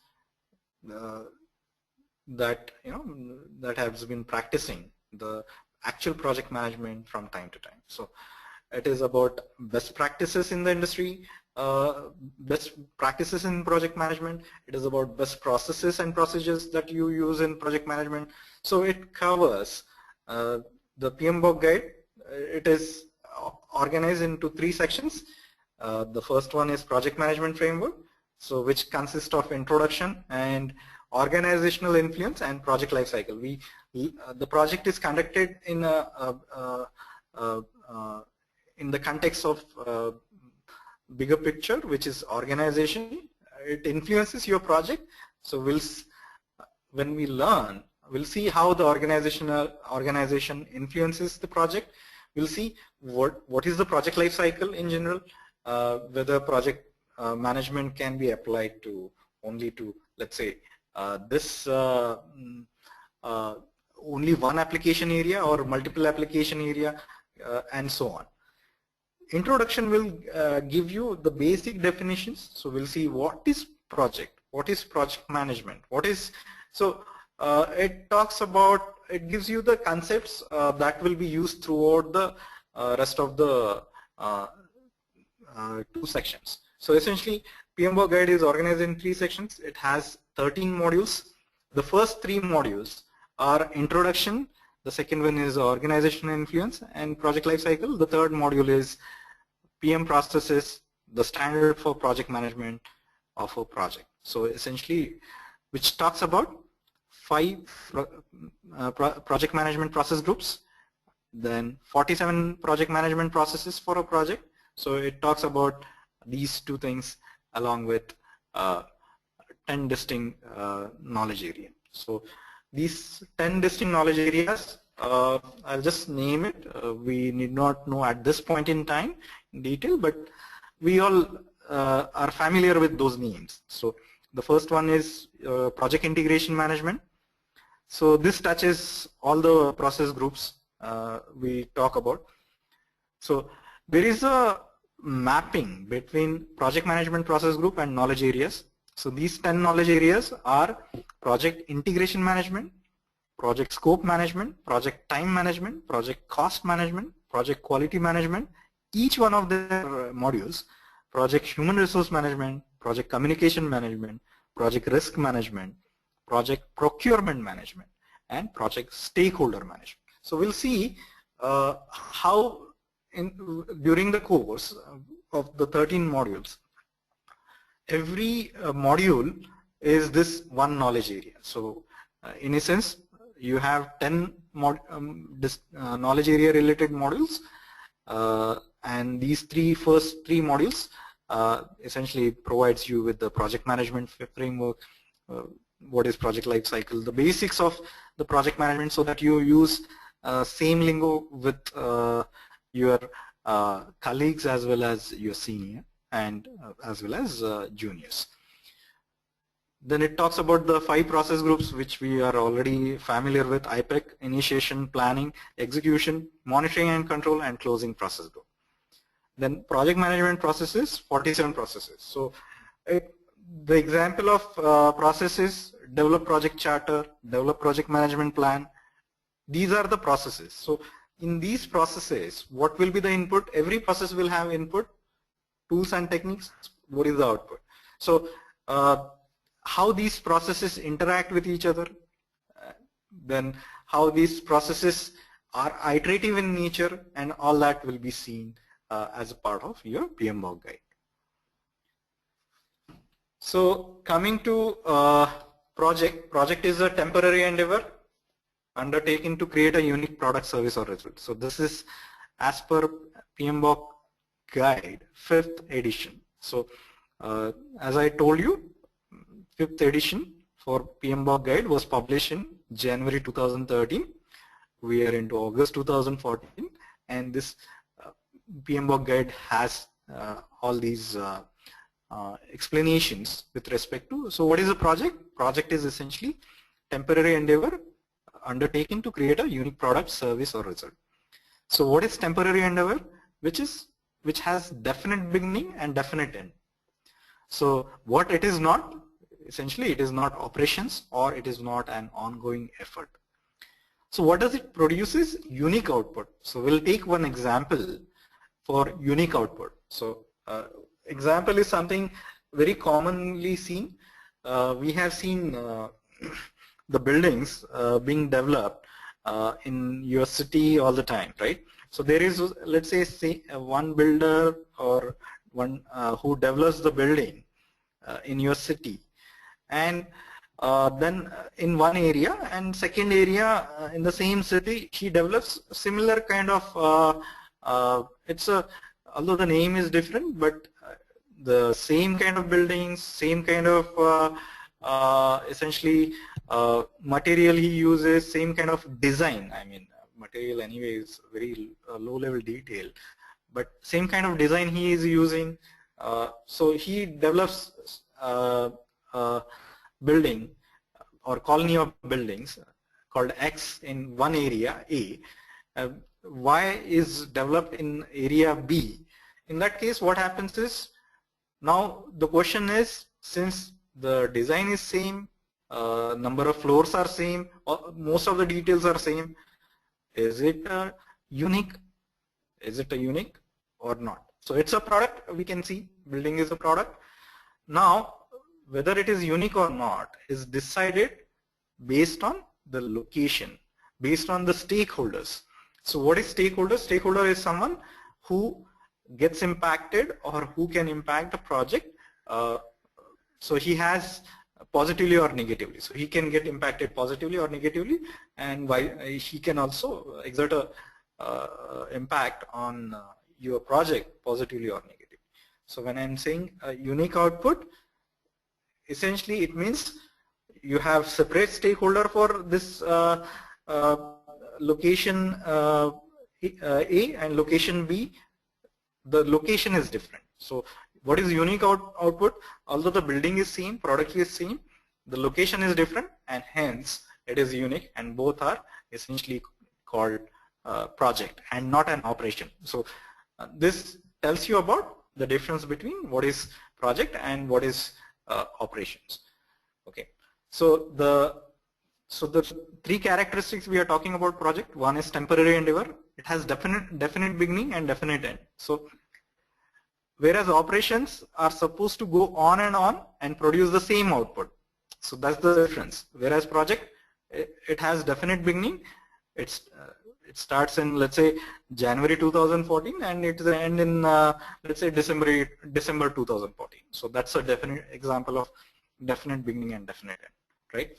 Speaker 1: that that has been practicing the actual project management from time to time. So it is about best practices in the industry, best practices in project management. It is about best processes and procedures that you use in project management. So it covers the PMBOK guide. It is organized into 3 sections. The first one is project management framework, so which consists of introduction and organizational influence and project lifecycle. The project is conducted in in the context of bigger picture, which is organization, it influences your project. So when we learn, we'll see how the organization influences the project. We'll see what is the project life cycle in general, whether project management can be applied to only to, let's say, this only one application area or multiple application area, and so on. Introduction will give you the basic definitions. So we'll see what is project, what is project management, what is, so it talks about, it gives you the concepts that will be used throughout the rest of the 2 sections. So essentially PMBOK guide is organized in 3 sections. It has 13 modules. The first 3 modules are introduction, the second one is organizational influence and project life cycle. The third module is PM processes, the standard for project management of a project. So essentially, which talks about 5 project management process groups, then 47 project management processes for a project. So it talks about these 2 things along with 10 distinct knowledge areas. So these 10 distinct knowledge areas, I'll just name it. We need not know at this point in time in detail, but we all are familiar with those names. So the first one is project integration management. So this touches all the process groups we talk about. So there is a mapping between project management process group and knowledge areas. So these 10 knowledge areas are project integration management, project scope management, project time management, project cost management, project quality management, each one of their modules, project human resource management, project communication management, project risk management, project procurement management, and project stakeholder management. So we'll see how during the course of the 13 modules, every module is this one knowledge area. So in a sense, you have 10 knowledge area related modules, and these first three modules essentially provides you with the project management framework, what is project life cycle, the basics of the project management, so that you use same lingo with your colleagues as well as your senior and as well as juniors. Then it talks about the 5 process groups which we are already familiar with: IPEC, initiation, planning, execution, monitoring and control, and closing process group. Then project management processes, 47 processes. So the example of processes: develop project charter, develop project management plan. These are the processes. So in these processes, what will be the input? Every process will have input, tools and techniques. What is the output? So how these processes interact with each other, then how these processes are iterative in nature, and all that will be seen as a part of your PMBOK guide. So coming to project is a temporary endeavor undertaken to create a unique product, service, or result. So this is as per PMBOK guide 5th edition. So as I told you, 5th edition for PMBOK guide was published in January 2013. We are into August 2014, and this PMBOK guide has all these explanations with respect to. So what is a project? Project is essentially temporary endeavor undertaken to create a unique product, service, or result. So what is temporary endeavor? Which has definite beginning and definite end. So what it is not, essentially it is not operations, or it is not an ongoing effort. So what does it produces? Unique output. So we'll take one example for unique output. So example is something very commonly seen. We have seen the buildings being developed in your city all the time, right? So there is, let's say one builder or one who develops the building in your city, and then in one area, and second area in the same city, he develops similar kind of, although the name is different, but the same kind of buildings, same kind of essentially material he uses, same kind of design. I mean, material anyway is very low-level detail, but same kind of design he is using. So he develops building or colony of buildings called X in one area A. Y is developed in area B. In that case, what happens is, now the question is, since the design is same, number of floors are same, most of the details are same, is it unique? Is it a unique or not? So it's a product, we can see building is a product. Now whether it is unique or not is decided based on the location, based on the stakeholders. So what is stakeholder? Stakeholder is someone who gets impacted or who can impact the project. So he has positively or negatively. So he can get impacted positively or negatively, and he can also exert a impact on your project positively or negatively. So when I'm saying a unique output, essentially it means you have separate stakeholder for this location A and location B. The location is different. So what is unique output? Although the building is same, product is same, the location is different, and hence it is unique, and both are essentially called project and not an operation. So this tells you about the difference between what is project and what is operations. Okay. So the three characteristics we are talking about project. One is temporary endeavor. It has definite beginning and definite end. So whereas operations are supposed to go on and produce the same output. So that's the difference. Whereas project, it has definite beginning. It starts in, let's say, January 2014, and it ends in let's say December 2014. So that's a definite example of definite beginning and definite end, right?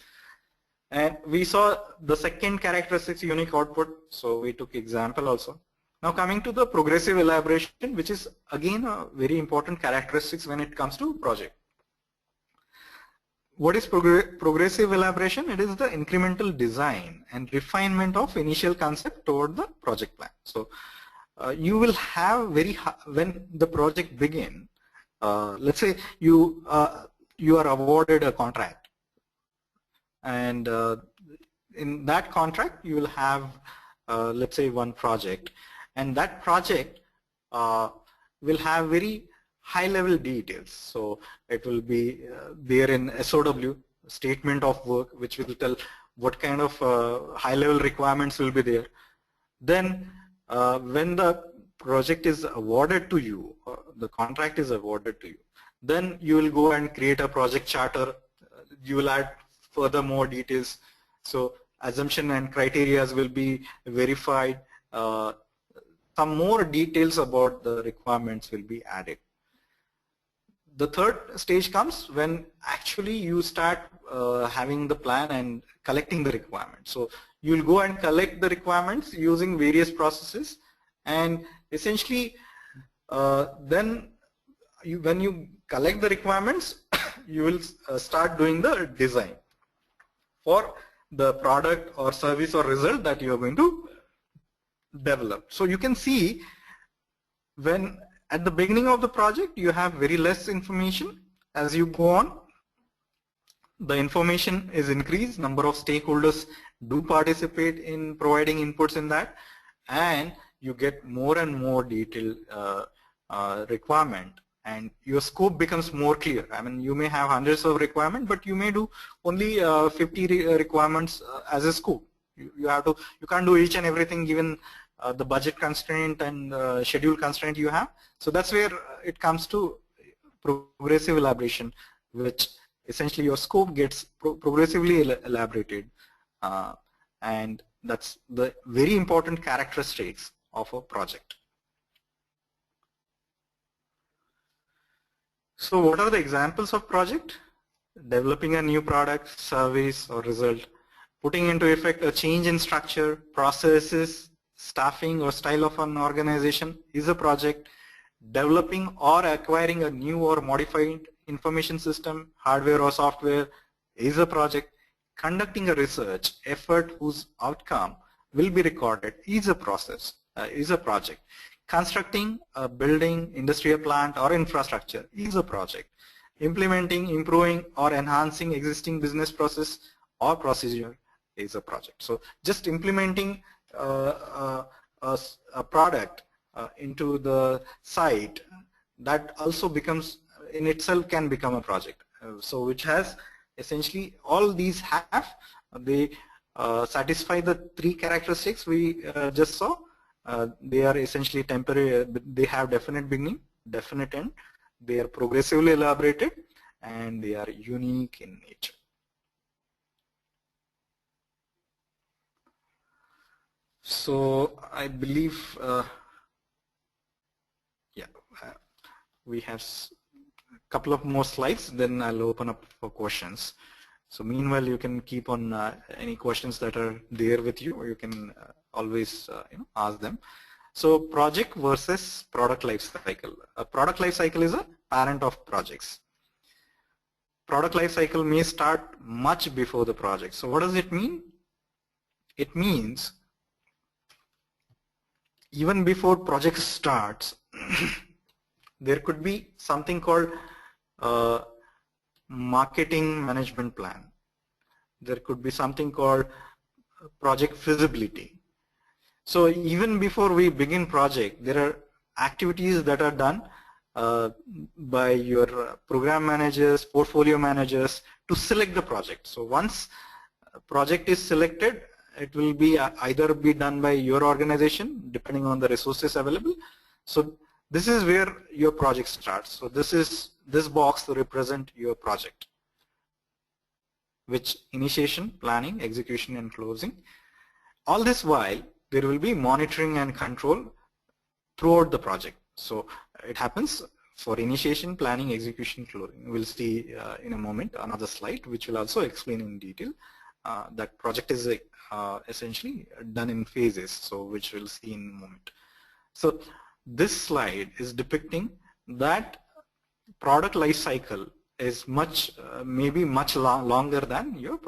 Speaker 1: And we saw the second characteristics, unique output. So we took example also. Now coming to the progressive elaboration, which is again a very important characteristics when it comes to project. What is progressive elaboration? It is the incremental design and refinement of initial concept toward the project plan. So you will have when the project begin, let's say you are awarded a contract, and in that contract you will have let's say one project, and that project will have very high level details. So it will be there in SOW, statement of work, which will tell what kind of high level requirements will be there. Then when the project is awarded to you, the contract is awarded to you, then you will go and create a project charter. You will add further more details. So assumption and criteria will be verified. Some more details about the requirements will be added. The third stage comes when actually you start having the plan and collecting the requirements. So you will go and collect the requirements using various processes, and essentially then when you collect the requirements, you will start doing the design for the product or service or result that you are going to develop. So you can see when at the beginning of the project you have very less information. As you go on, the information is increased, number of stakeholders do participate in providing inputs in that, and you get more and more detailed requirement, and your scope becomes more clear. I mean, you may have hundreds of requirements, but you may do only 50 requirements as a scope. You can't do each and everything given the budget constraint and schedule constraint you have. So that's where it comes to progressive elaboration, which essentially your scope gets progressively elaborated, and that's the very important characteristics of a project. So what are the examples of project? Developing a new product, service or result, putting into effect a change in structure, processes, staffing or style of an organization is a project, developing or acquiring a new or modified information system, hardware or software is a project. Conducting a research effort whose outcome will be recorded is a project. Constructing a building, industrial plant or infrastructure is a project. Implementing, improving or enhancing existing business process or procedure is a project. So just implementing a product into the site, that also becomes, in itself can become a project. So which has essentially all these they satisfy the three characteristics we just saw. They are essentially temporary, they have definite beginning, definite end, they are progressively elaborated, and they are unique in nature. So I believe we have a couple of more slides, then I'll open up for questions. So meanwhile, you can keep on any questions that are there with you, or you can always ask them. So project versus product life cycle. A product life cycle is a parent of projects. Product life cycle may start much before the project. So what does it mean? It means even before project starts, there could be something called marketing management plan. There could be something called project feasibility. So even before we begin project, there are activities that are done by your program managers, portfolio managers to select the project. So once a project is selected, it will be either be done by your organization depending on the resources available. So this is where your project starts. So this box to represent your project, which initiation, planning, execution and closing. All this while there will be monitoring and control throughout the project. So it happens for initiation, planning, execution, closing. We'll see in a moment another slide which will also explain in detail that project is essentially done in phases, so which we'll see in a moment. So this slide is depicting that product life cycle is much, maybe much longer than your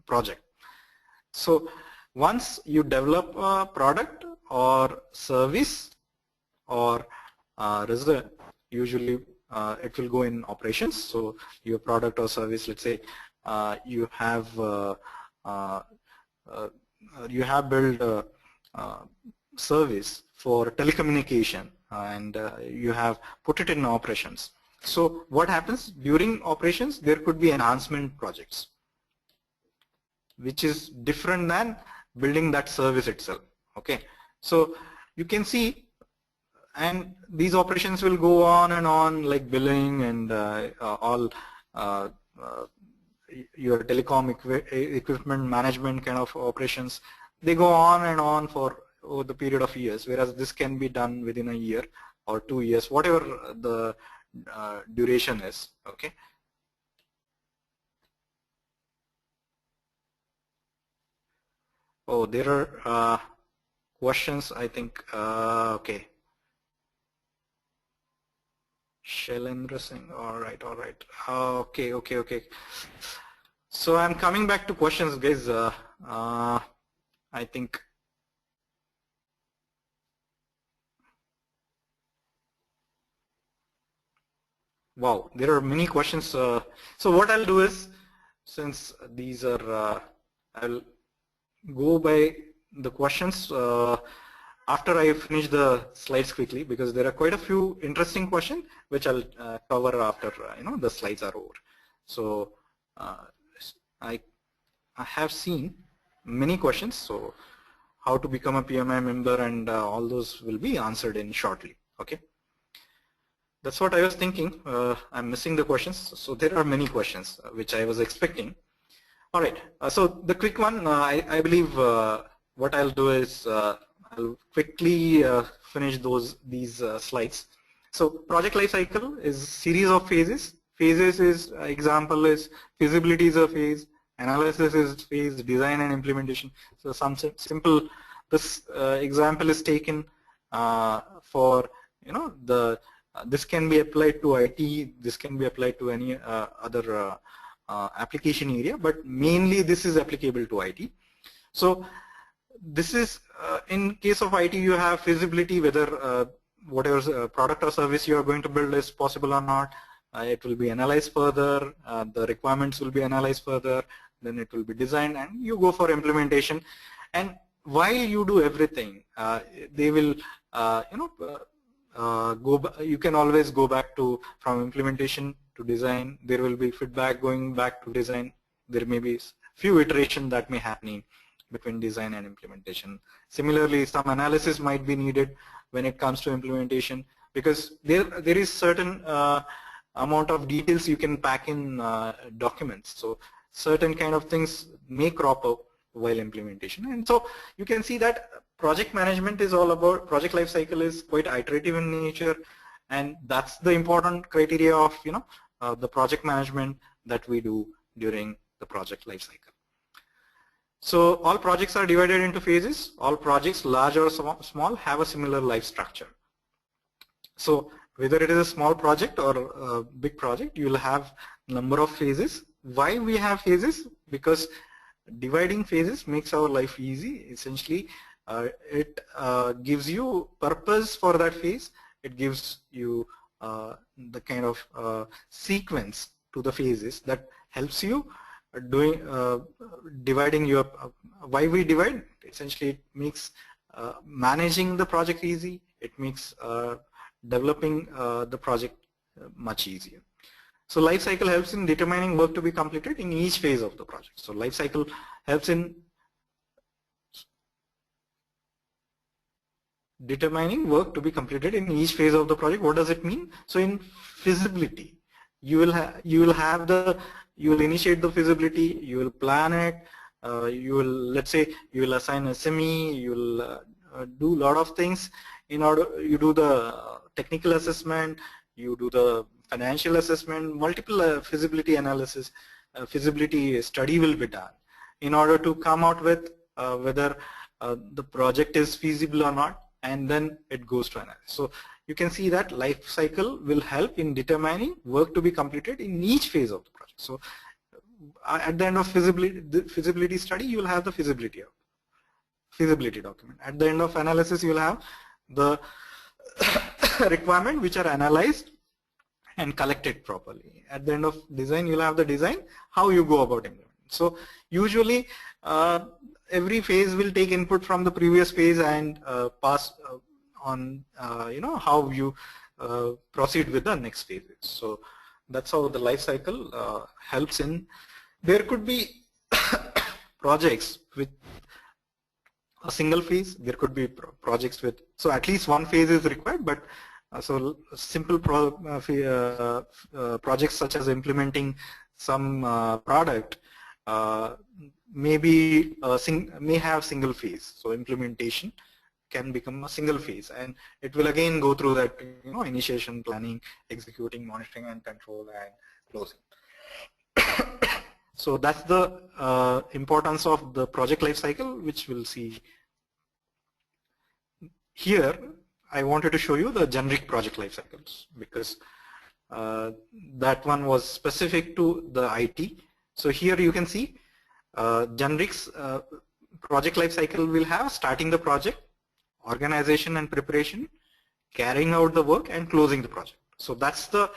Speaker 1: project. So once you develop a product or service or result, usually it will go in operations. So your product or service, let's say you have built a service for telecommunication and you have put it in operations. So what happens during operations? There could be enhancement projects, which is different than building that service itself. Okay, so you can see, and these operations will go on and on, like billing and all your telecom equipment management kind of operations. They go on and on for over the period of years, whereas this can be done within a year or 2 years, whatever the duration is. Okay. Oh, there are questions, I think. Okay. Shailendra Singh. All right. Okay. So I'm coming back to questions, guys. I think. Wow, there are many questions. So what I'll do is, since these are, I'll go by the questions after I finish the slides quickly, because there are quite a few interesting questions which I'll cover after the slides are over. So I have seen many questions. So how to become a PMI member and all those will be answered in shortly. Okay. That's what I was thinking. I'm missing the questions. So there are many questions which I was expecting. All right. So the quick one, I believe what I'll do is I'll quickly finish these slides. So project life cycle is a series of phases. Phases is example is feasibility is a phase, analysis is phase, design and implementation. So some simple. This example is taken for this can be applied to IT, this can be applied to any other application area, but mainly this is applicable to IT. So this is in case of IT, you have feasibility whether whatever product or service you are going to build is possible or not. It will be analyzed further, the requirements will be analyzed further, then it will be designed, and you go for implementation. And while you do everything, they will you can always go back to from implementation to design. There will be feedback going back to design. There may be few iterations that may happen between design and implementation. Similarly, some analysis might be needed when it comes to implementation, because there is certain amount of details you can pack in documents. So certain kind of things may crop up while implementation. And so you can see that project management is all about, project life cycle is quite iterative in nature, and that's the important criteria of the project management that we do during the project life cycle. So all projects are divided into phases. All projects, large or small, have a similar life structure. So whether it is a small project or a big project, you will have number of phases. Why we have phases? Because dividing phases makes our life easy. Essentially, it gives you purpose for that phase. It gives you the kind of sequence to the phases that helps you doing dividing your why we divide. Essentially, it makes managing the project easy. It makes developing the project much easier. So life cycle helps in determining work to be completed in each phase of the project. So life cycle helps in determining work to be completed in each phase of the project. What does it mean? So in feasibility, you will initiate the feasibility, you will plan it, let's say you will assign a SME, you will do a lot of things in order, you do the technical assessment, you do the financial assessment, multiple feasibility analysis, feasibility study will be done in order to come out with whether the project is feasible or not, and then it goes to analysis. So you can see that life cycle will help in determining work to be completed in each phase of the project. So at the end of feasibility study, you will have the feasibility document. At the end of analysis, you will have the requirement which are analyzed and collected properly. At the end of design, you will have the design, how you go about implementing. So usually every phase will take input from the previous phase and pass on how you proceed with the next phase. So that's how the life cycle helps in. There could be projects with a single phase. There could be projects with, so at least one phase is required, but so simple projects such as implementing some product may have single phase. So implementation can become a single phase, and it will again go through that initiation, planning, executing, monitoring and control, and closing. So that's the importance of the project life cycle, which we'll see here. I wanted to show you the generic project life cycles, because that one was specific to the IT. So here you can see generics project life cycle will have starting the project, organization and preparation, carrying out the work, and closing the project. So that's the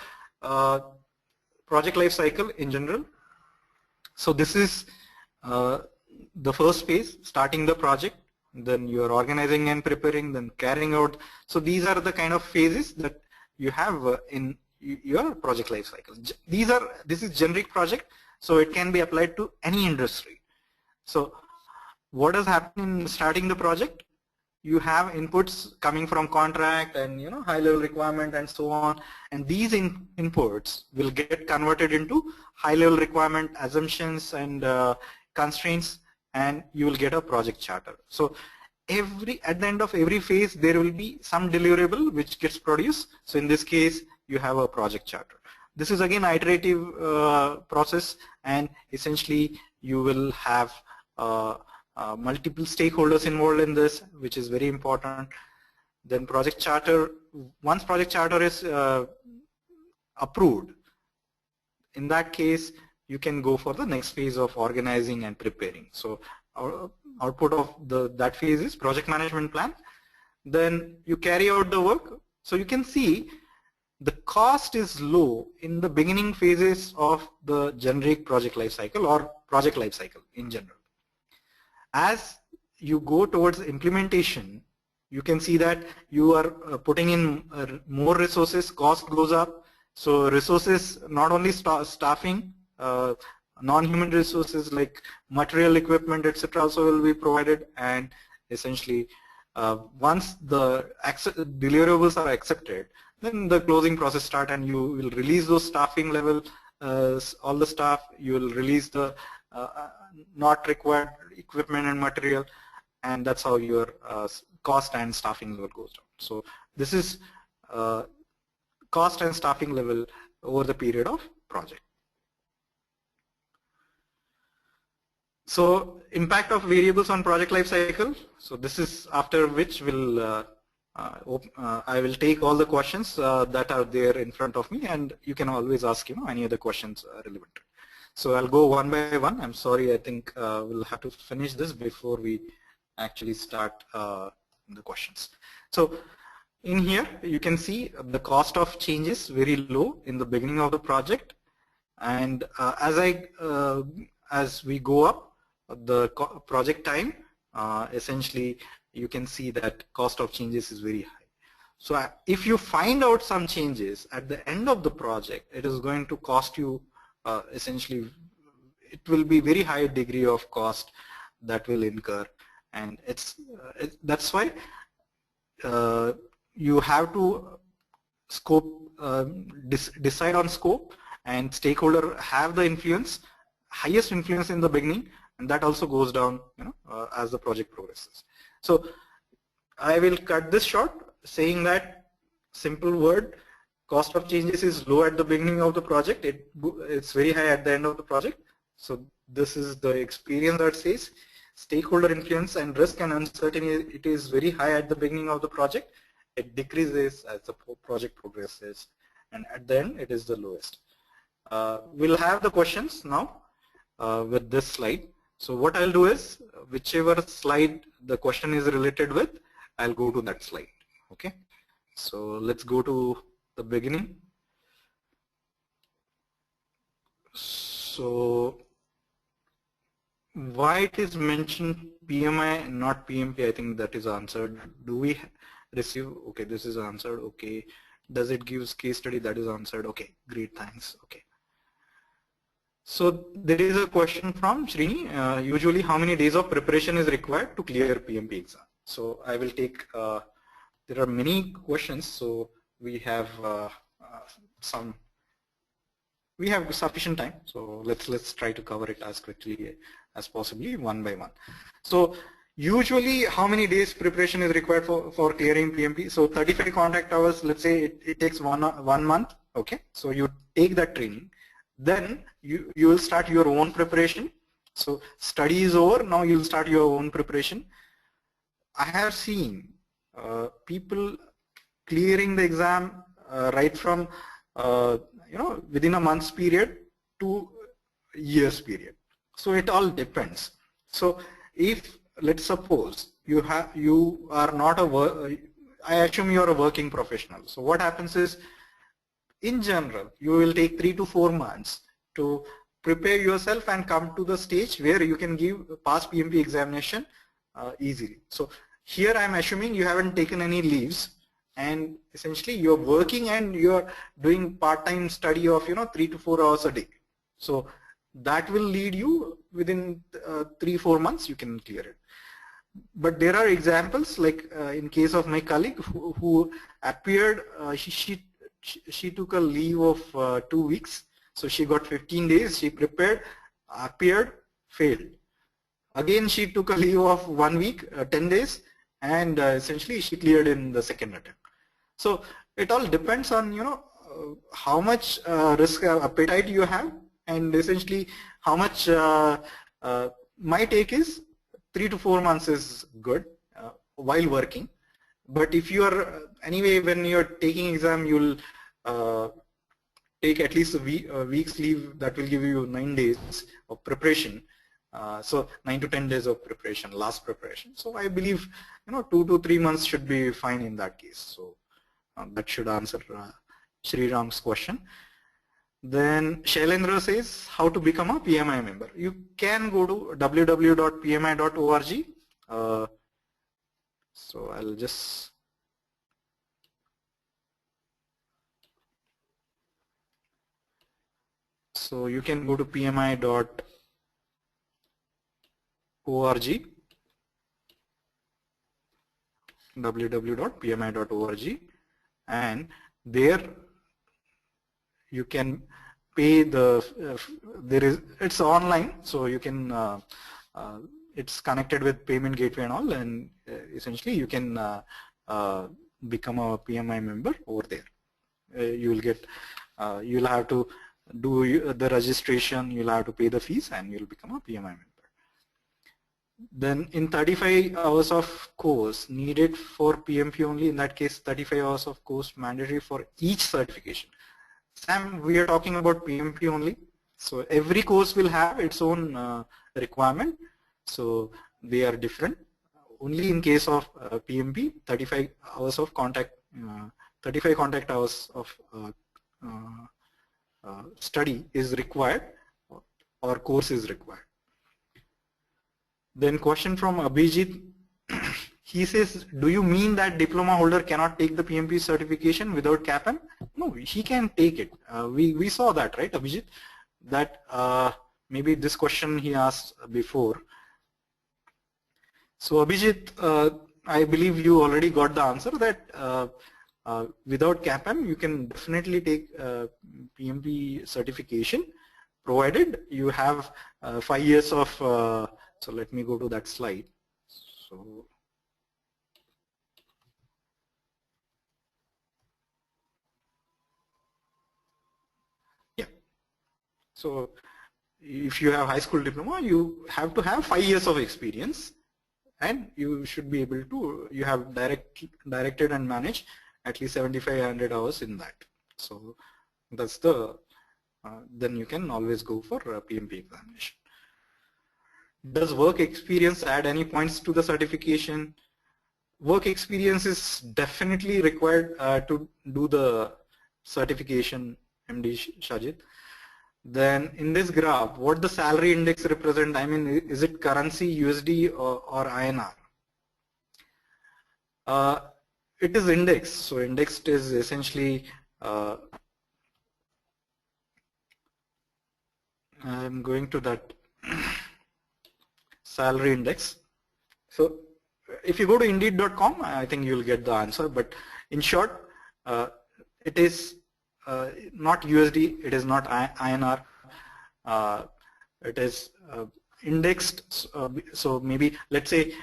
Speaker 1: project life cycle in general. So this is the first phase, starting the project, then you are organizing and preparing, then carrying out. So these are the kind of phases that you have in your project life cycle. This is generic project, so it can be applied to any industry. So what has happened in starting the project? You have inputs coming from contract and high level requirement and so on, and these inputs will get converted into high level requirement assumptions and constraints, and you will get a project charter. So at the end of every phase there will be some deliverable which gets produced. So in this case you have a project charter. This is again iterative process, and essentially you will have multiple stakeholders involved in this, which is very important. Then project charter, once project charter is approved, in that case you can go for the next phase of organizing and preparing. So output of that phase is project management plan. Then you carry out the work. So you can see the cost is low in the beginning phases of the generic project lifecycle or project lifecycle in general. As you go towards implementation, you can see that you are putting in more resources, cost goes up. So resources, not only staffing, non-human resources like material, equipment, etc. also will be provided, and essentially once the deliverables are accepted, then the closing process start, and you will release those staffing level, all the staff, you will release the not required equipment and material, and that's how your cost and staffing level goes down. So this is cost and staffing level over the period of project. So impact of variables on project life cycle. So this is after which will I will take all the questions that are there in front of me, and you can always ask any other questions relevant. So I'll go one by one. I'm sorry, I think we'll have to finish this before we actually start the questions. So in here you can see the cost of change is very low in the beginning of the project, and as we go up the project time, essentially you can see that cost of changes is very high. So if you find out some changes at the end of the project, it is going to cost you essentially, it will be very high degree of cost that will incur, and that's why you have to scope, decide on scope, and stakeholder have the influence, highest influence in the beginning, and that also goes down as the project progresses. So I will cut this short, saying that simple word, cost of changes is low at the beginning of the project, it's very high at the end of the project. So this is the experience that says stakeholder influence and risk and uncertainty, it is very high at the beginning of the project, it decreases as the project progresses, and at the end it is the lowest. We'll have the questions now with this slide. So what I'll do is, whichever slide the question is related with, I'll go to that slide. Okay. So let's go to the beginning. So why it is mentioned PMI and not PMP, I think that is answered. Do we receive, okay, this is answered, okay. Does it give case study, that is answered, okay, great, thanks, okay. So there is a question from Srini, usually how many days of preparation is required to clear PMP exam? So I will take, there are many questions, so we have sufficient time, so let's try to cover it as quickly as possibly, one by one. So usually how many days preparation is required for clearing PMP? So 35 contact hours, let's say it takes one month, okay. So you take that training, then you will start your own preparation. So study is over, now you will start your own preparation. I have seen people clearing the exam right from within a month's period to years period. So it all depends. So if, let's suppose you are not I assume you are a working professional. So what happens is, in general, you will take 3 to 4 months to prepare yourself and come to the stage where you can pass PMP examination easily. So here I am assuming you haven't taken any leaves, and essentially you're working and you're doing part-time study of 3 to 4 hours a day. So that will lead you within 3-4 months you can clear it. But there are examples, like in case of my colleague who appeared, she took a leave of 2 weeks. So she got 15 days, she prepared, appeared, failed. Again she took a leave of 1 week, 10 days, and essentially she cleared in the second attempt. So it all depends on how much risk appetite you have, and essentially how much my take is 3 to 4 months is good while working. But if you are anyway, when you're taking exam, you'll take at least a week's leave. That will give you 9 days of preparation. So 9 to 10 days of preparation, last preparation. So I believe 2 to 3 months should be fine in that case. So that should answer Sriram's question. Then Shailendra says how to become a PMI member. You can go to www.pmi.org. So I'll just you can go to pmi.org, www.pmi.org, and there you can pay the it's online, so you can it's connected with payment gateway and all, and essentially you can become a PMI member over there. You will get you'll have to do the registration, you'll have to pay the fees, and you'll become a PMI member. Then in 35 hours of course needed for PMP only, in that case 35 hours of course mandatory for each certification. Sam, we are talking about PMP only, so every course will have its own requirement, so they are different. Only in case of PMP, 35 hours of contact, 35 contact hours of study is required, or course is required. Then question from Abhijit. He says, do you mean that diploma holder cannot take the PMP certification without CAPM? No, he can take it. We saw that, right, Abhijit? That maybe this question he asked before. So Abhijit, I believe you already got the answer that without CAPM you can definitely take PMP certification, provided you have 5 years of, so let me go to that slide. So yeah, so if you have high school diploma, you have to have 5 years of experience, and you should be able to, you have directed and managed at least 7,500 hours in that. So that's the, then you can always go for PMP examination. Does work experience add any points to the certification? Work experience is definitely required to do the certification, MD Shajid. Then in this graph, what the salary index represent? I mean, is it currency, USD or INR? It is index. So indexed is essentially, I'm going to that salary index. So if you go to indeed.com, I think you'll get the answer. But in short, it is not USD, it is not INR, it is indexed. So maybe let's say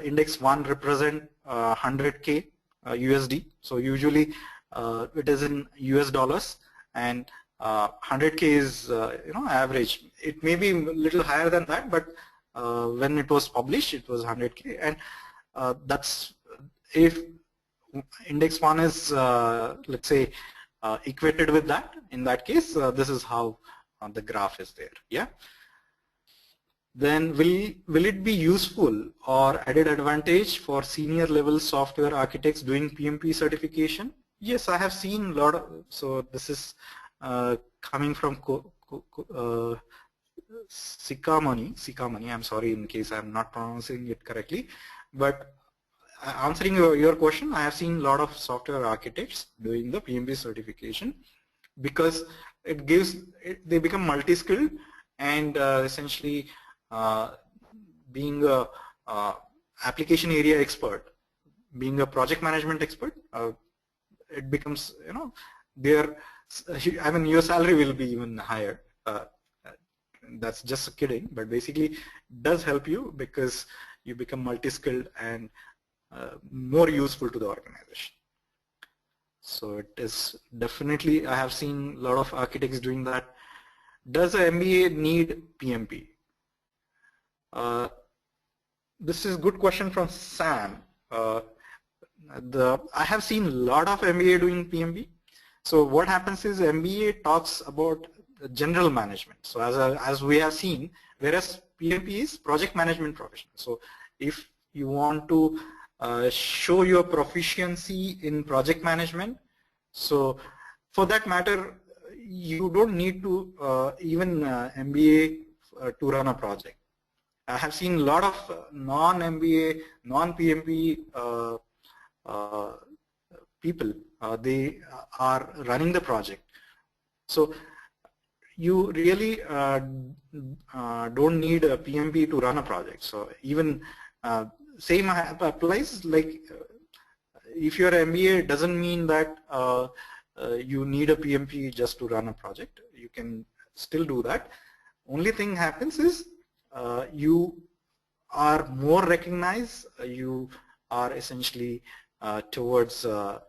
Speaker 1: index 1 represent 100K USD. So usually it is in US dollars, and 100K is average. It may be a little higher than that, but when it was published it was 100K, and that's if index 1 is let's say equated with that. In that case, this is how the graph is there. Yeah. Then will it be useful or added advantage for senior level software architects doing PMP certification? Yes, I have seen a lot of, so this is coming from Sikamani, I'm sorry in case I'm not pronouncing it correctly, but answering your question, I have seen a lot of software architects doing the PMP certification because it gives, they become multi-skilled, and essentially being a application area expert, being a project management expert, it becomes, I mean, your salary will be even higher. That's just kidding, but basically it does help you because you become multi-skilled and more useful to the organization. So it is definitely, I have seen a lot of architects doing that. Does a MBA need PMP? This is a good question from Sam. I have seen a lot of MBA doing PMB. So what happens is MBA talks about general management. So as we have seen, whereas PMP is project management profession. So if you want to show your proficiency in project management, so for that matter, you don't need to even MBA to run a project. I have seen a lot of non-MBA, non-PMP people, they are running the project. So you really don't need a PMP to run a project. So even same applies, like if you're an MBA, it doesn't mean that you need a PMP just to run a project. You can still do that. Only thing happens is you are more recognized, you are essentially towards what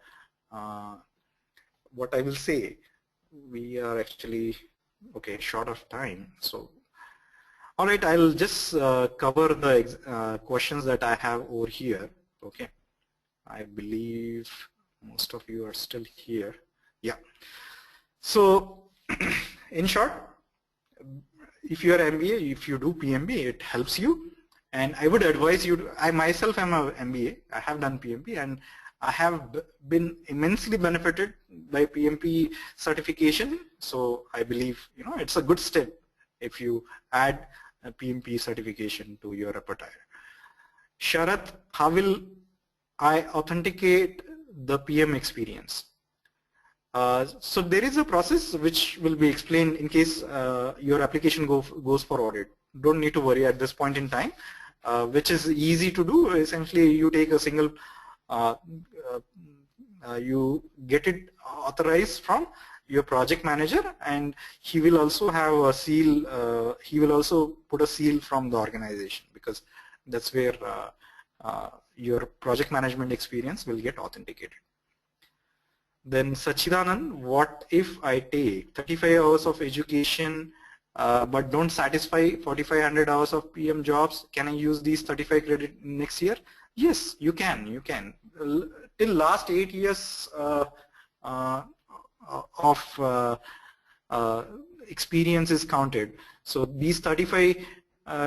Speaker 1: I will say, we are actually short of time. So all right, I'll just cover the questions that I have over here. Okay, I believe most of you are still here. Yeah, so in short, if you are MBA, if you do PMB, it helps you, and I would advise you to, I myself am a MBA, I have done PMP, and I have been immensely benefited by PMP certification. So I believe, you know, it's a good step if you add a PMP certification to your repertoire. Sharath, how will I authenticate the PM experience? So there is a process which will be explained in case your application goes for audit. Don't need to worry at this point in time, which is easy to do. Essentially, you take a single, you get it authorized from your project manager, and he will also have a seal, he will also put a seal from the organization, because that's where your project management experience will get authenticated. Then Sachidanand, what if I take 35 hours of education but don't satisfy 4,500 hours of PM jobs? Can I use these 35 credit next year? Yes, you can. You can. Till last 8 years of experience is counted. So these 35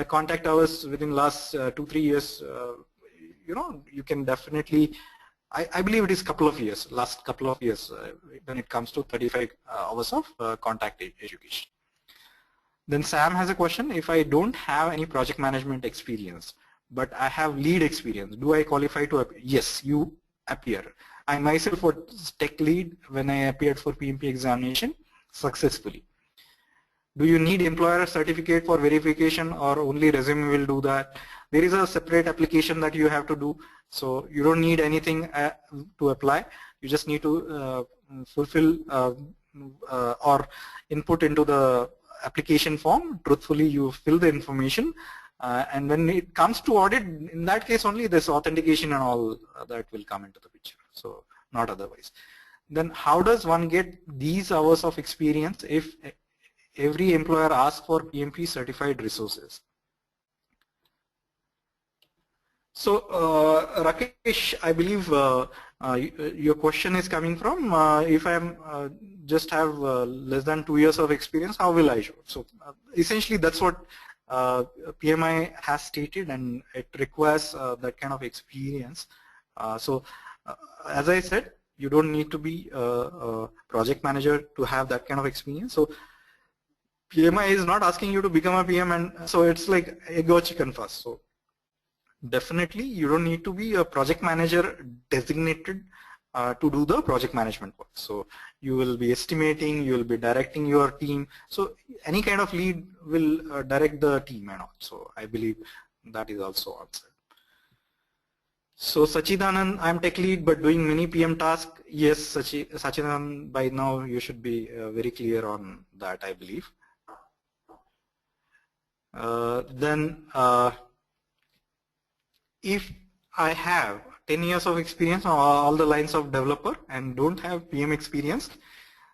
Speaker 1: contact hours within last 2-3 years, you know, you can definitely. I believe it is couple of years, last couple of years when it comes to 35 hours of contact education. Then Sam has a question, if I don't have any project management experience, but I have lead experience, do I qualify to appear? Yes, you appear. I myself was tech lead when I appeared for PMP examination successfully. Do you need employer certificate for verification, or only resume will do that? There is a separate application that you have to do, so you don't need anything to apply. You just need to fulfill or input into the application form. Truthfully, you fill the information, and when it comes to audit, in that case only this authentication and all that will come into the picture, so not otherwise. Then how does one get these hours of experience if every employer asks for PMP certified resources? So Rakesh, I believe your question is coming from if I am just have less than 2 years of experience, how will I show? So essentially that's what PMI has stated, and it requires that kind of experience. So as I said, you don't need to be a project manager to have that kind of experience. So PMI is not asking you to become a PM, and so it's like egg or chicken first. So definitely you don't need to be a project manager designated to do the project management work. So you will be estimating, you will be directing your team. So any kind of lead will direct the team and all. So I believe that is also answered. So Sachidanand, I'm tech lead but doing many PM tasks. Yes, Sachidanand, by now you should be very clear on that, I believe. Then if I have 10 years of experience on all the lines of developer and don't have PM experience,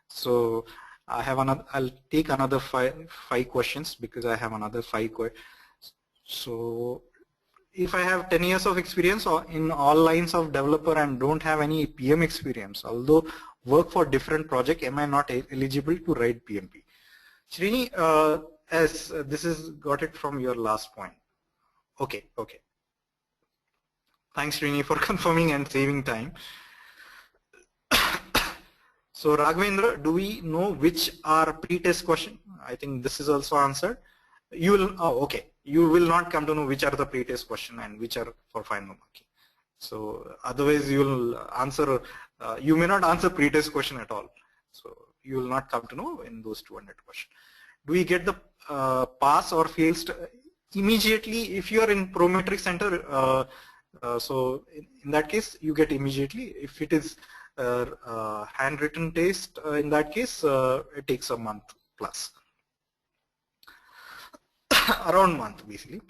Speaker 1: so I have another, I'll take another five questions because I have another 5 questions. So if I have 10 years of experience or in all lines of developer and don't have any PM experience, although work for different project, am I not eligible to write PMP? Srini, as this is got it from your last point. Okay. Thanks, Srini, for confirming and saving time. So Raghavendra, do we know which are pre-test question? I think this is also answered. You will, okay. You will not come to know which are the pre-test question and which are for final marking. So otherwise you will answer, you may not answer pre-test question at all. So you will not come to know in those 200 questions. Do we get the pass or fail immediately if you are in Prometric Center? So in that case you get immediately. If it is handwritten test, in that case it takes a month plus. Around month basically.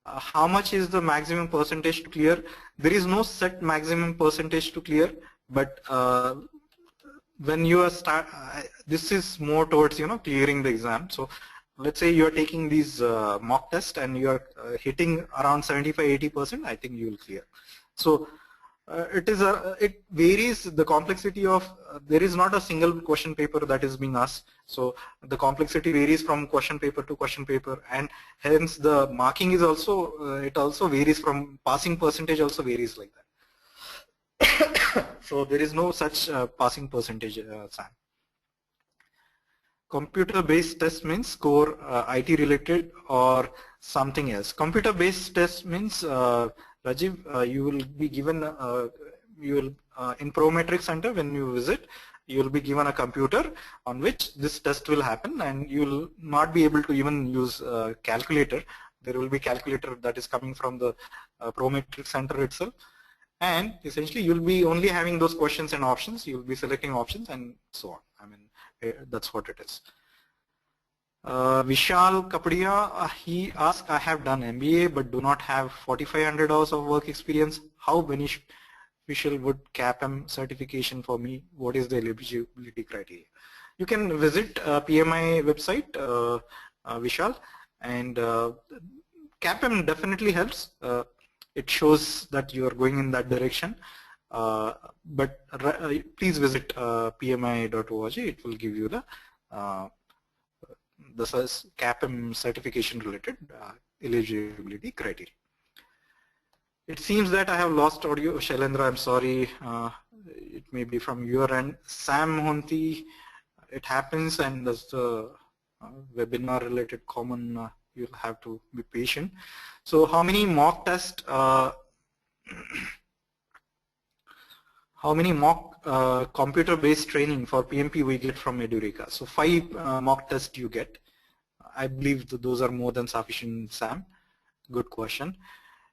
Speaker 1: How much is the maximum percentage to clear? There is no set maximum percentage to clear, but when you are this is more towards clearing the exam. So let's say you are taking these mock test and you are hitting around 75-80%. I think you will clear. So it varies the complexity of there is not a single question paper that is being asked. So the complexity varies from question paper to question paper, and hence the marking is also it also varies from passing percentage also varies like that. So there is no such passing percentage, Sam. Computer-based test means score IT related or something else. Computer-based test means Rajiv, you will be given in Prometric Center when you visit, you will be given a computer on which this test will happen, and you will not be able to even use calculator. There will be calculator that is coming from the Prometric Center itself, and essentially you will be only having those questions and options. You will be selecting options and so on. I mean, that's what it is. Vishal Kapadia, he asked, I have done MBA but do not have 4500 hours of work experience. How beneficial would CAPM certification for me? What is the eligibility criteria? You can visit PMI website, Vishal, and CAPM definitely helps. It shows that you are going in that direction. But please visit pmi.org. It will give you the this is CAPM certification related eligibility criteria. It seems that I have lost audio. Shailendra, I'm sorry. It may be from your end. Sam Honti, it happens, and that's the webinar related common. You'll have to be patient. So how many mock tests? How many mock computer-based training for PMP we get from Edureka? So 5 mock tests you get. I believe that those are more than sufficient, Sam. Good question.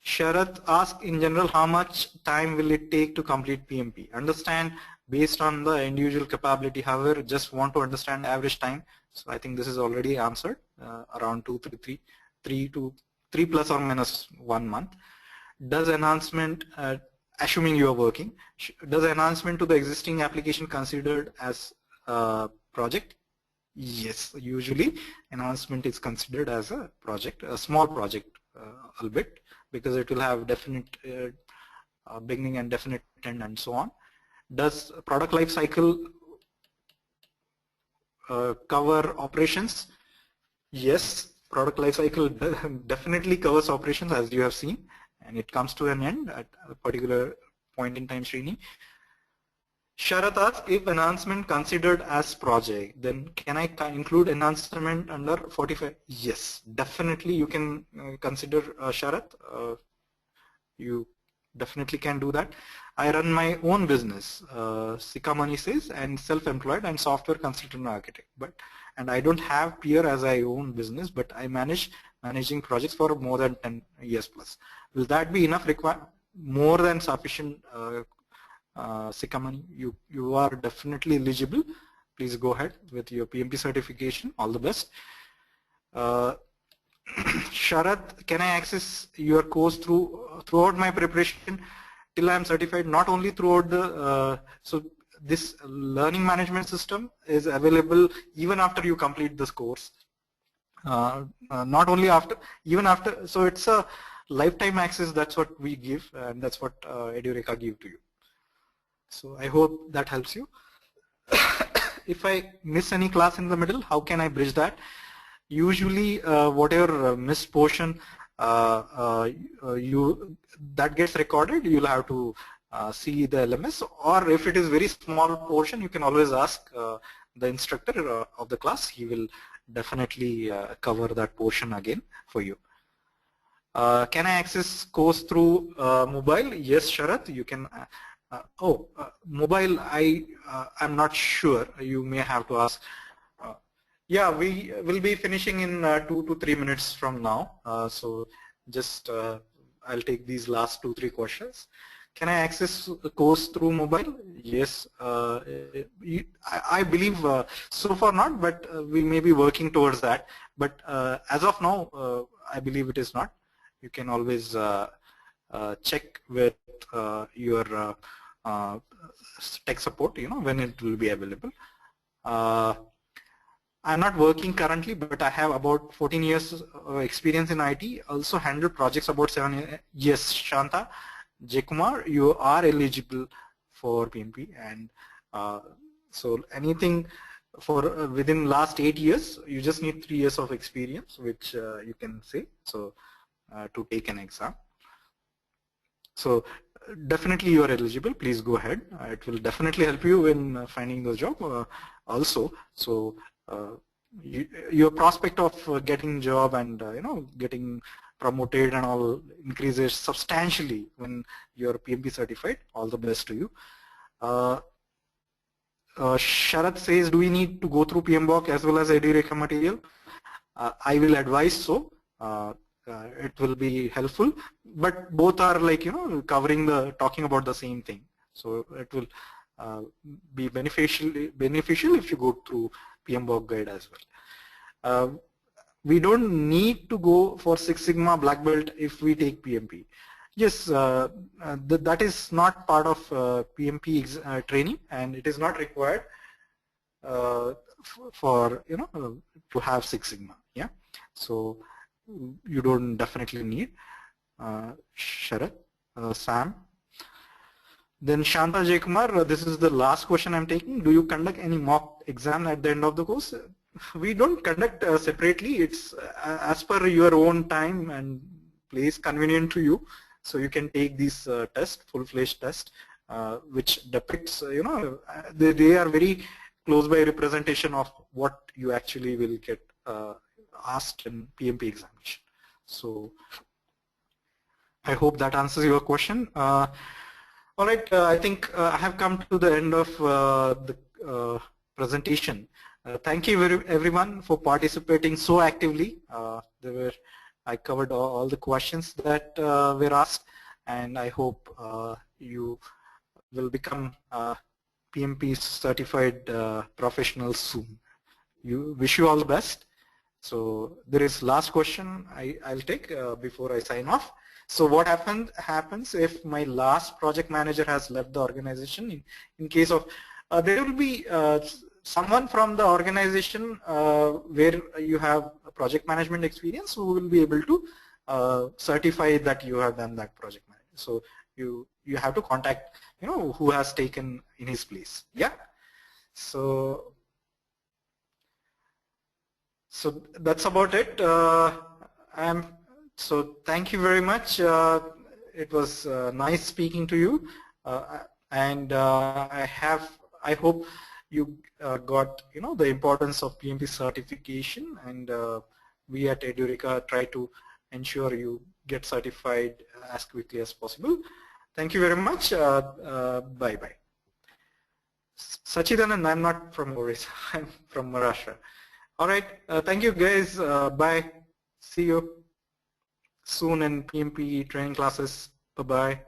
Speaker 1: Sharath asked, in general, how much time will it take to complete PMP? Understand based on the individual capability. However, just want to understand average time. So I think this is already answered. Around 3 plus or minus 1 month. Does enhancement assuming you are working, does enhancement to the existing application considered as a project? Yes, usually enhancement is considered as a project, a small project albeit, because it will have definite beginning and definite end and so on. Does product life cycle cover operations? Yes, product life cycle definitely covers operations, as you have seen, and it comes to an end at a particular point in time, Srini. Sharath asks, if enhancement considered as project, then can I include enhancement under 45? Yes, definitely you can consider Sharath. You definitely can do that. I run my own business, Sikamani says, and self-employed and software consultant architect. And I don't have peer as I own business, but I managing projects for more than 10 years plus. Will that be enough? More than sufficient, Sikamani. You are definitely eligible. Please go ahead with your PMP certification. All the best. Sharath, can I access your course throughout my preparation till I am certified? Not only throughout the so this learning management system is available even after you complete this course. Not only after, even after. So it's a lifetime access, that's what we give, and that's what Edureka give to you. So I hope that helps you. If I miss any class in the middle, how can I bridge that? Usually, whatever missed portion that gets recorded, you'll have to see the LMS, or if it is very small portion, you can always ask the instructor of the class. He will definitely cover that portion again for you. Can I access course through mobile? Yes, Sharath, you can. Mobile, I'm not sure. You may have to ask. Yeah, we will be finishing in 2 to 3 minutes from now. So just I'll take these last 2-3 questions. Can I access the course through mobile? Yes, I believe so far not, but we may be working towards that. But as of now, I believe it is not. You can always check with your tech support, when it will be available. I'm not working currently, but I have about 14 years of experience in IT. Also handled projects about 7 years. Yes, Shanta, Jaykumar, you are eligible for PMP, and so anything for within last 8 years, you just need 3 years of experience, which you can say, so to take an exam. So definitely you are eligible. Please go ahead. It will definitely help you in finding the job also. So your prospect of getting job and getting promoted and all increases substantially when you are PMP certified. All the best to you. Sharath says, do we need to go through PMBOK as well as Edureka material? I will advise so. It will be helpful, but both are like talking about the same thing. So it will be beneficial if you go through PMBOK guide as well. We don't need to go for Six Sigma Black Belt if we take PMP. Yes, that is not part of PMP training, and it is not required for to have Six Sigma. Yeah, so you don't definitely need. Sharath, Sam. Then Shanta Jaykumar, this is the last question I'm taking. Do you conduct any mock exam at the end of the course? We don't conduct separately. It's as per your own time and place convenient to you. So you can take these tests, full-fledged test, which depicts, they are very close by representation of what you actually will get asked in PMP examination. So I hope that answers your question. All right, I think I have come to the end of the presentation. Thank you everyone for participating so actively. I covered all the questions that were asked, and I hope you will become PMP certified professionals soon. Wish you all the best. So there is last question I'll take before I sign off. So what happens if my last project manager has left the organization? In case of there will be someone from the organization where you have a project management experience who will be able to certify that you have done that project management. So you have to contact who has taken in his place. Yeah. So that's about it. So thank you very much. It was nice speaking to you, and I hope you got the importance of PMP certification, and we at Edureka try to ensure you get certified as quickly as possible. Thank you very much. Bye bye. Sachidanand, I'm not from Orissa. I'm from Maharashtra. All right. Thank you guys. Bye. See you soon in PMP training classes. Bye-bye.